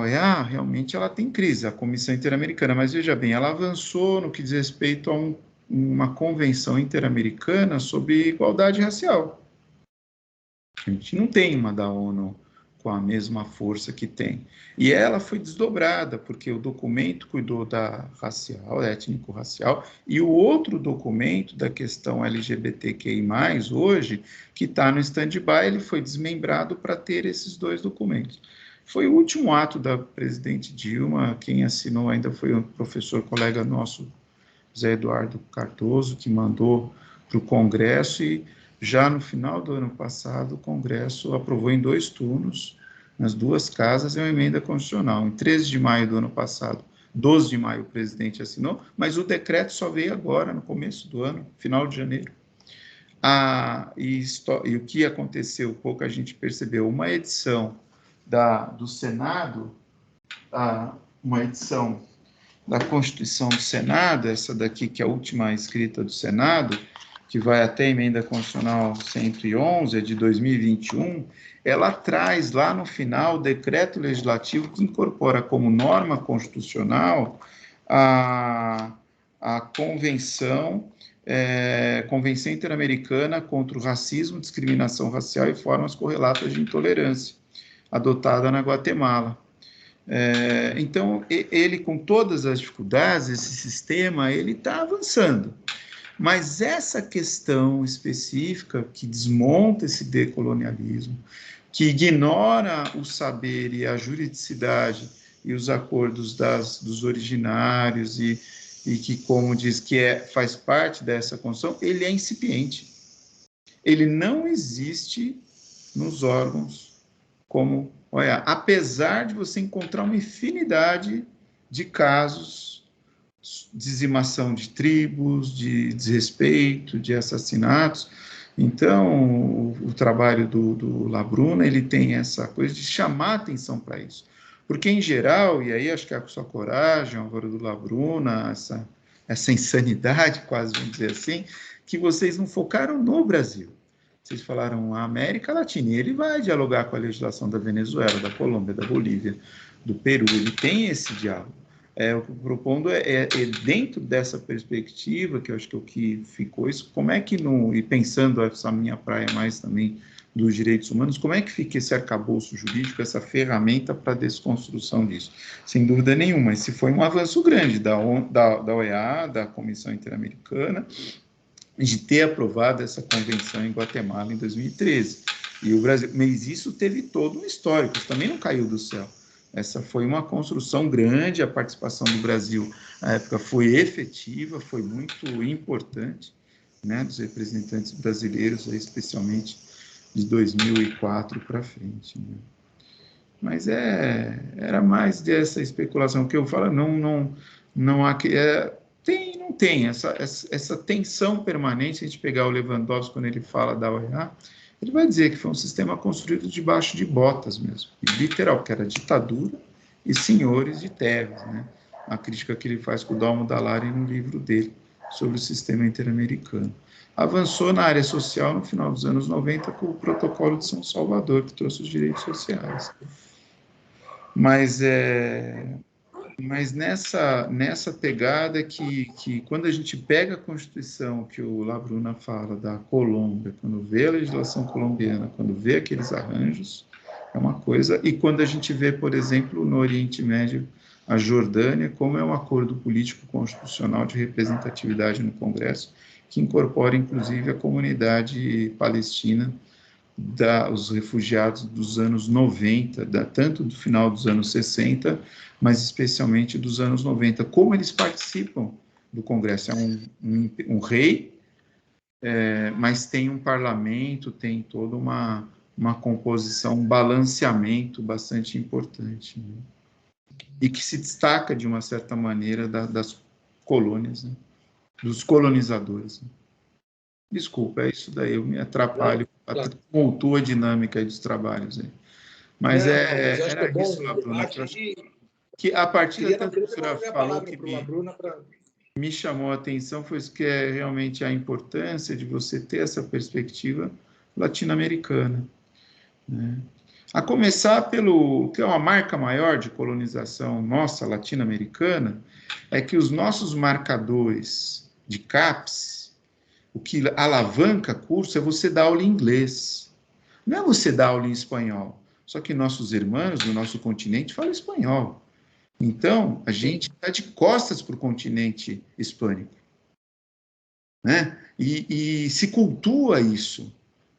OEA, realmente, ela tem crise, a Comissão Interamericana, mas veja bem, ela avançou no que diz respeito a uma convenção interamericana sobre igualdade racial. A gente não tem uma da ONU com a mesma força que tem. E ela foi desdobrada, porque o documento cuidou da racial, étnico-racial, e o outro documento da questão LGBTQI+, hoje, que está no stand-by, ele foi desmembrado para ter esses dois documentos. Foi o último ato da presidente Dilma, quem assinou ainda foi um professor colega nosso, Zé Eduardo Cardoso, que mandou para o Congresso, e já no final do ano passado, o Congresso aprovou em 2 turnos, nas 2 casas, uma emenda constitucional. Em 13 de maio do ano passado, 12 de maio, o presidente assinou, mas o decreto só veio agora, no começo do ano, final de janeiro. E o que aconteceu, pouca gente percebeu, uma edição do Senado, uma edição da Constituição do Senado, essa daqui que é a última escrita do Senado, que vai até a emenda constitucional 111, de 2021, ela traz lá no final o decreto legislativo que incorpora como norma constitucional a Convenção Interamericana contra o Racismo, Discriminação Racial e Formas Correlatas de Intolerância, adotada na Guatemala. Então, ele, com todas as dificuldades, esse sistema, ele está avançando. Mas essa questão específica que desmonta esse decolonialismo, que ignora o saber e a juridicidade e os acordos dos originários e que, como diz, que faz parte dessa construção, ele é incipiente. Ele não existe nos órgãos como Olha, apesar de você encontrar uma infinidade de casos, dizimação de tribos, de desrespeito, de assassinatos. Então, o trabalho do Labruna, ele tem essa coisa de chamar atenção para isso. Porque, em geral, e aí acho que é a sua coragem, agora do Labruna, essa insanidade, quase vamos dizer assim, que vocês não focaram no Brasil. Vocês falaram a América Latina, e ele vai dialogar com a legislação da Venezuela, da Colômbia, da Bolívia, do Peru, ele tem esse diálogo. O que eu propondo é dentro dessa perspectiva, que eu acho que é o que ficou isso, como é que, e pensando essa minha praia mais também dos direitos humanos, como é que fica esse arcabouço jurídico, essa ferramenta para a desconstrução disso? Sem dúvida nenhuma, esse foi um avanço grande da OEA, da Comissão Interamericana, de ter aprovado essa convenção em Guatemala em 2013. E o Brasil, mas isso teve todo um histórico, isso também não caiu do céu. Essa foi uma construção grande, a participação do Brasil na época foi efetiva, foi muito importante, né, dos representantes brasileiros, especialmente de 2004 para frente. Né? Mas era mais dessa especulação que eu falo, não há que... não tem essa tensão permanente. Se a gente pegar o Lewandowski, quando ele fala da OEA, ele vai dizer que foi um sistema construído debaixo de botas mesmo, literal, que era ditadura e senhores de terras, né? A crítica que ele faz com o Dalmo Dallari no livro dele sobre o sistema interamericano. Avançou na área social no final dos anos 90 com o Protocolo de São Salvador, que trouxe os direitos sociais. Mas nessa pegada que quando a gente pega a Constituição que o Labruna fala da Colômbia, quando vê a legislação colombiana, quando vê aqueles arranjos, é uma coisa, e quando a gente vê, por exemplo, no Oriente Médio, a Jordânia, como é um acordo político constitucional de representatividade no Congresso, que incorpora, inclusive, a comunidade palestina, os refugiados dos anos 90, tanto do final dos anos 60, mas especialmente dos anos 90. Como eles participam do Congresso? É um rei, mas tem um parlamento, tem toda uma composição, um balanceamento bastante importante, né? E que se destaca, de uma certa maneira, das colônias, né? Dos colonizadores. Né? Desculpa, é isso daí, eu me atrapalho, tumultua a dinâmica dos trabalhos aí. Mas era isso, Labruna, que a partir da que a senhora falou que me chamou a atenção foi isso, que é realmente a importância de você ter essa perspectiva latino-americana, né? A começar pelo que é uma marca maior de colonização nossa, latino-americana, é que os nossos marcadores de CAPES, o que alavanca curso é você dar aula em inglês. Não é você dar aula em espanhol. Só que nossos irmãos do nosso continente falam espanhol. Então, a gente está de costas para o continente hispânico, né? E se cultua isso,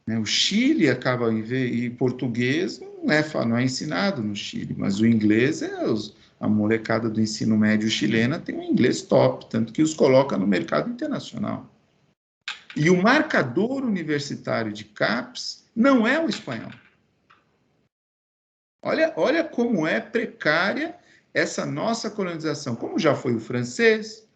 né? O Chile acaba e português não é ensinado no Chile, mas o inglês a molecada do ensino médio chilena tem um inglês top, tanto que os coloca no mercado internacional. E o marcador universitário de CAPES não é o espanhol. Olha como é precária essa nossa colonização, como já foi o francês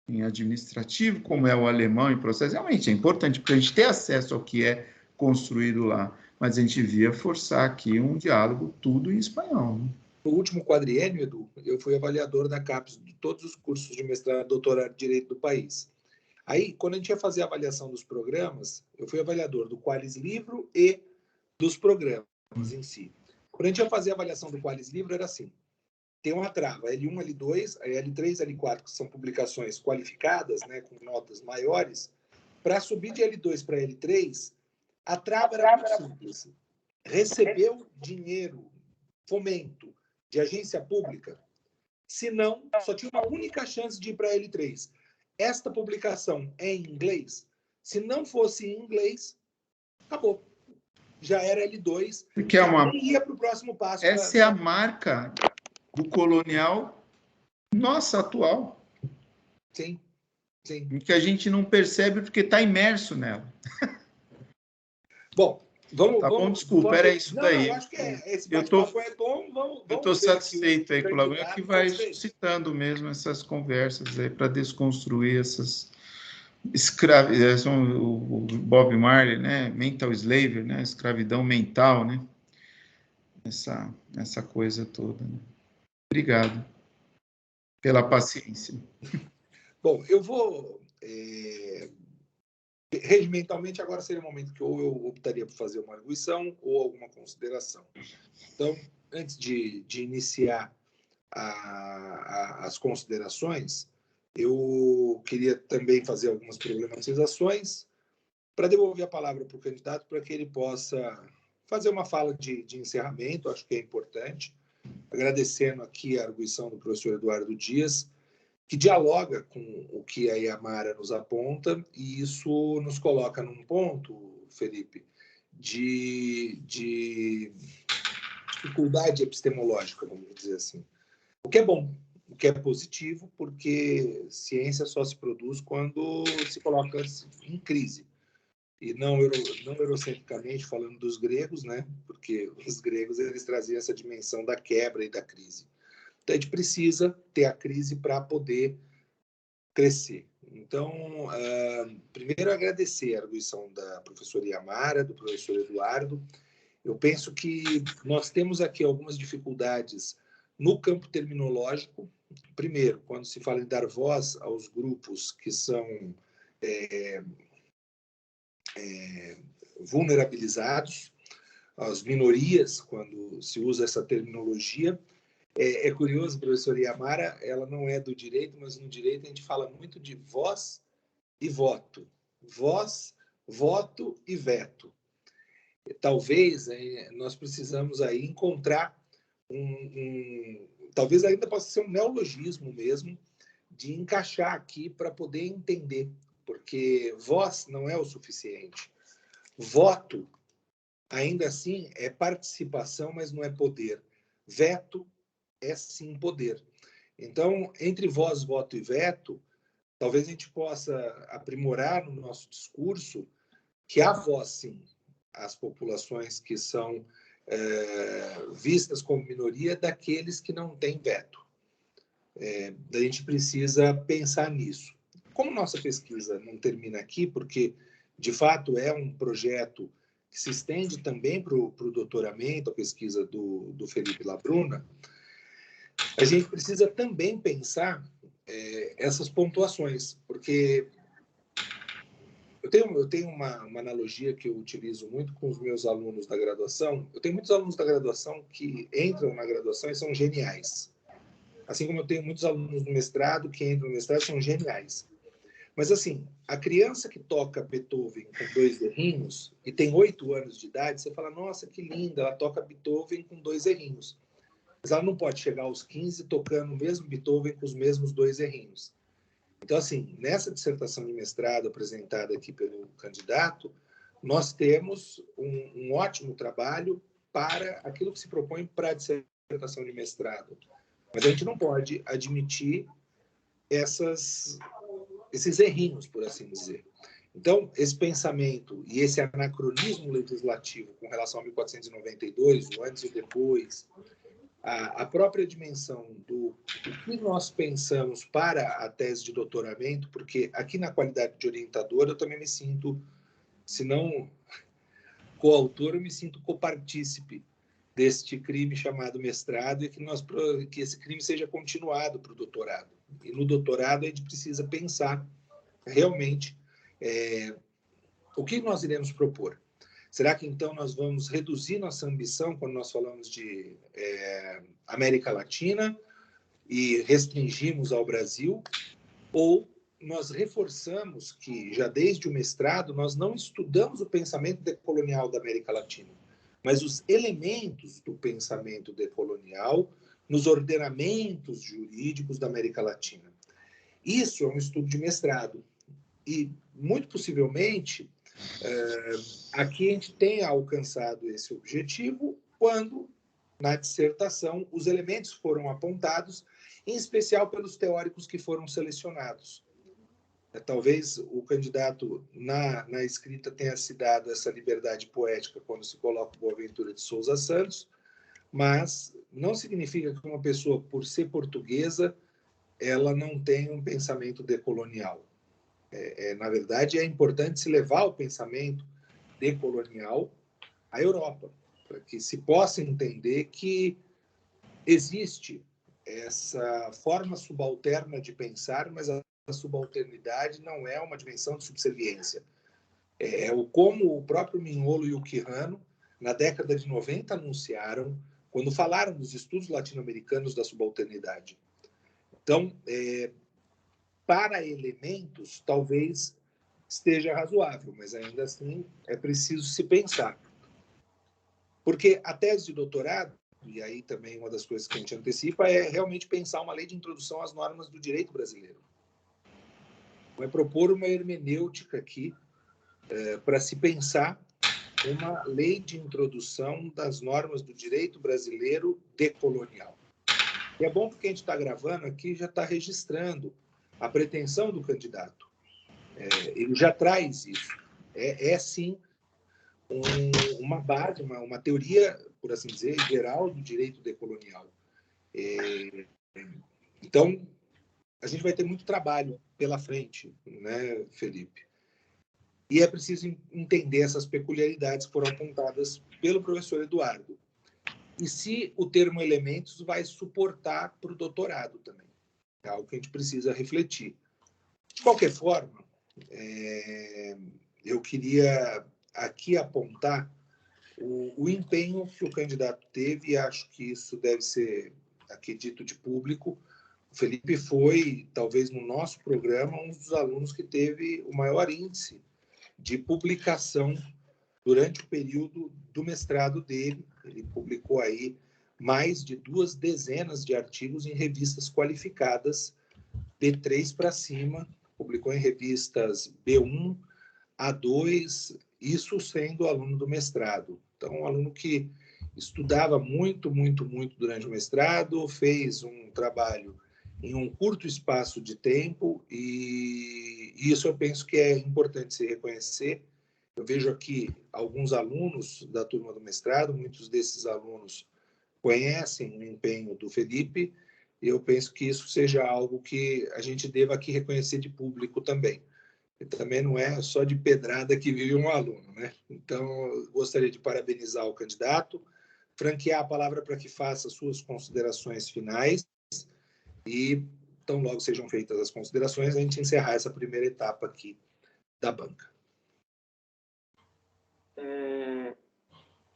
em administrativo, como é o alemão em processo. Realmente é importante para a gente ter acesso ao que é construído lá, mas a gente via forçar aqui um diálogo tudo em espanhol. Né? No último quadriênio, Edu, eu fui avaliador da CAPES de todos os cursos de mestrado e doutorado de Direito do país. Aí, quando a gente ia fazer a avaliação dos programas, eu fui avaliador do Qualis Livro e dos programas em si. Quando a gente ia fazer a avaliação do Qualis Livro, era assim, tem uma trava, L1, L2, L3, L4, que são publicações qualificadas, né, com notas maiores. Para subir de L2 para L3, a trava era muito simples. Recebeu dinheiro, fomento, de agência pública? Se não, só tinha uma única chance de ir para L3. Esta publicação é em inglês? Se não fosse em inglês, acabou. Já era L2, porque ia para o próximo passo. Essa é a marca do colonial nossa, atual. Sim, sim. Em que a gente não percebe porque está imerso nela. Bom, Tá bom, desculpa, era isso daí. Eu acho que esse bate-papo é bom. Eu estou satisfeito aí com o Laguna, que vai citando mesmo essas conversas aí para desconstruir essas o Bob Marley, né? Mental slavery, né? Escravidão mental, né? Essa coisa toda. Né? Obrigado pela paciência. Bom, eu vou... regimentalmente, agora seria o momento que ou eu optaria por fazer uma arguição ou alguma consideração. Então, antes de iniciar as considerações, eu queria também fazer algumas problematizações para devolver a palavra para o candidato para que ele possa fazer uma fala de encerramento, acho que é importante, agradecendo aqui a arguição do professor Eduardo Dias, que dialoga com o que a Yamara nos aponta, e isso nos coloca num ponto, Felipe, de dificuldade epistemológica, vamos dizer assim. O que é bom, o que é positivo, porque ciência só se produz quando se coloca em crise. E não eurocentricamente falando dos gregos, né? Porque os gregos eles traziam essa dimensão da quebra e da crise. Então, a gente precisa ter a crise para poder crescer. Então, primeiro, agradecer a arguição da professora Yamara, do professor Eduardo. Eu penso que nós temos aqui algumas dificuldades no campo terminológico. Primeiro, quando se fala em dar voz aos grupos que são vulnerabilizados, às minorias, quando se usa essa terminologia. É curioso, professora Yamara, ela não é do direito, mas no direito a gente fala muito de voz e voto. Voz, voto e veto. Talvez nós precisamos aí encontrar talvez ainda possa ser um neologismo mesmo, de encaixar aqui para poder entender, porque voz não é o suficiente. Voto, ainda assim, é participação, mas não é poder. Veto é sim poder. Então, entre voz, voto e veto, talvez a gente possa aprimorar no nosso discurso que há voz, sim, às populações que são vistas como minoria daqueles que não têm veto. A gente precisa pensar nisso. Como nossa pesquisa não termina aqui, porque, de fato, é um projeto que se estende também para o doutoramento, a pesquisa do Felipe Labruna, a gente precisa também pensar essas pontuações, porque eu tenho uma analogia que eu utilizo muito com os meus alunos da graduação. Eu tenho muitos alunos da graduação que entram na graduação e são geniais. Assim como eu tenho muitos alunos do mestrado que entram no mestrado e são geniais. Mas, assim, a criança que toca Beethoven com 2 errinhos e tem 8 anos de idade, você fala, nossa, que linda, ela toca Beethoven com 2 errinhos. Mas ela não pode chegar aos 15 tocando o mesmo Beethoven com os mesmos 2 errinhos. Então, assim, nessa dissertação de mestrado apresentada aqui pelo candidato, nós temos um ótimo trabalho para aquilo que se propõe para a dissertação de mestrado. Mas a gente não pode admitir esses errinhos, por assim dizer. Então, esse pensamento e esse anacronismo legislativo com relação a 1492, o antes e o depois, a própria dimensão do que nós pensamos para a tese de doutoramento, porque aqui na qualidade de orientador eu também me sinto, se não coautor, eu me sinto copartícipe deste crime chamado mestrado e que esse crime seja continuado para o doutorado. E no doutorado a gente precisa pensar realmente o que nós iremos propor. Será que, então, nós vamos reduzir nossa ambição quando nós falamos de América Latina e restringimos ao Brasil? Ou nós reforçamos que, já desde o mestrado, nós não estudamos o pensamento decolonial da América Latina, mas os elementos do pensamento decolonial nos ordenamentos jurídicos da América Latina? Isso é um estudo de mestrado. E, muito possivelmente, aqui a gente tenha alcançado esse objetivo quando, na dissertação, os elementos foram apontados, em especial pelos teóricos que foram selecionados. Talvez o candidato na escrita tenha se dado essa liberdade poética quando se coloca o Boaventura de Souza Santos, mas não significa que uma pessoa, por ser portuguesa, ela não tem um pensamento decolonial. Na verdade, é importante se levar o pensamento decolonial à Europa, para que se possa entender que existe essa forma subalterna de pensar, mas a subalternidade não é uma dimensão de subserviência. Como o próprio Mignolo e o Quijano, na década de 90, anunciaram, quando falaram dos estudos latino-americanos da subalternidade. Então, para elementos, talvez esteja razoável, mas ainda assim é preciso se pensar. Porque a tese de doutorado, e aí também uma das coisas que a gente antecipa, é realmente pensar uma lei de introdução às normas do direito brasileiro. Vai propor uma hermenêutica aqui para se pensar uma lei de introdução das normas do direito brasileiro decolonial. E é bom porque a gente está gravando aqui, já está registrando a pretensão do candidato. Ele já traz isso. Sim, uma base, uma teoria, por assim dizer, geral do direito decolonial. Então, a gente vai ter muito trabalho pela frente, né, Felipe? E é preciso entender essas peculiaridades que foram apontadas pelo professor Eduardo. E se o termo elementos vai suportar para o doutorado também. É algo que a gente precisa refletir. De qualquer forma, eu queria aqui apontar o empenho que o candidato teve, e acho que isso deve ser aqui dito de público. O Felipe foi, talvez no nosso programa, um dos alunos que teve o maior índice de publicação durante o período do mestrado dele. Ele publicou aí mais de 2 dezenas de artigos em revistas qualificadas, B3 para cima, publicou em revistas B1, A2, isso sendo aluno do mestrado. Então, um aluno que estudava muito, muito, muito durante o mestrado, fez um trabalho em um curto espaço de tempo, e isso eu penso que é importante se reconhecer. Eu vejo aqui alguns alunos da turma do mestrado, muitos desses alunos conhecem o empenho do Felipe, e eu penso que isso seja algo que a gente deva aqui reconhecer de público também. E também não é só de pedrada que vive um aluno, né? Então, eu gostaria de parabenizar o candidato, franquear a palavra para que faça suas considerações finais e, tão logo sejam feitas as considerações, a gente encerrar essa primeira etapa aqui da banca.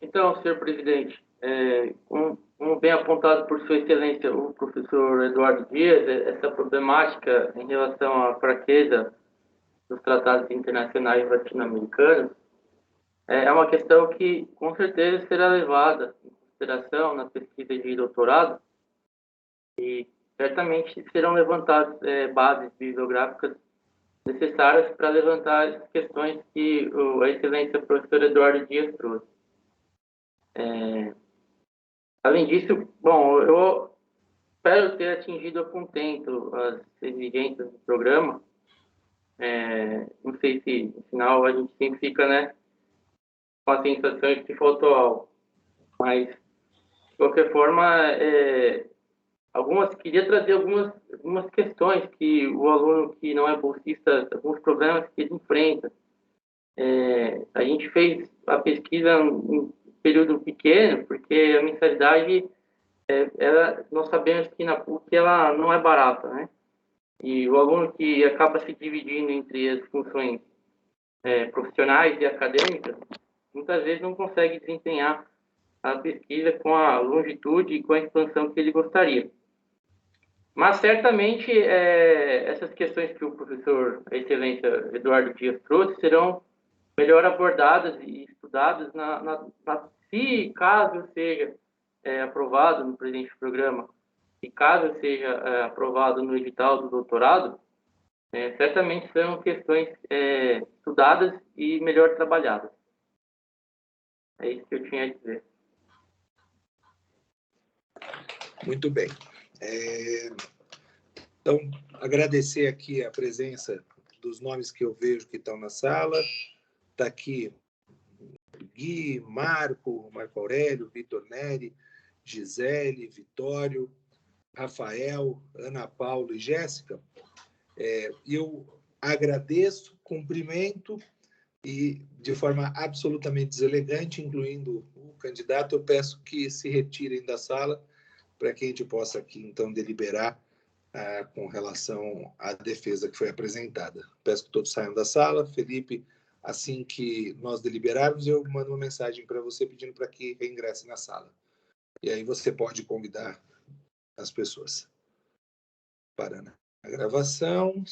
Então, senhor presidente, como bem apontado por sua excelência, o professor Eduardo Dias, essa problemática em relação à fraqueza dos tratados internacionais latino-americanos é uma questão que, com certeza, será levada em consideração na pesquisa de doutorado, e certamente serão levantadas bases bibliográficas necessárias para levantar as questões que a excelência professor Eduardo Dias trouxe. Além disso, bom, eu espero ter atingido a contento as exigências do programa. Não sei se, no final, a gente sempre fica, né, com a sensação de que faltou algo. Mas, de qualquer forma, queria trazer algumas questões que o aluno que não é bolsista, alguns problemas que ele enfrenta. A gente fez a pesquisa em período pequeno, porque a mensalidade, nós sabemos que na PUC ela não é barata, né? E o aluno que acaba se dividindo entre as funções profissionais e acadêmicas, muitas vezes não consegue desempenhar a pesquisa com a longitude e com a expansão que ele gostaria. Mas, certamente, essas questões que o professor, a excelência Eduardo Dias trouxe, serão melhor abordadas e estudadas se caso seja aprovado no presente programa, e caso seja aprovado no edital do doutorado, certamente serão questões estudadas e melhor trabalhadas. É isso que eu tinha a dizer. Muito bem. Então, agradecer aqui a presença dos nomes que eu vejo que estão na sala. Está aqui Gui, Marco Aurélio, Vitor Neri, Gisele, Vitório, Rafael, Ana Paula e Jéssica. Eu agradeço, cumprimento e, de forma absolutamente deselegante, incluindo o candidato, eu peço que se retirem da sala para que a gente possa aqui, então, deliberar com relação à defesa que foi apresentada. Peço que todos saiam da sala. Felipe, assim que nós deliberarmos, eu mando uma mensagem para você pedindo para que reingresse na sala. E aí você pode convidar as pessoas. Parando a gravação.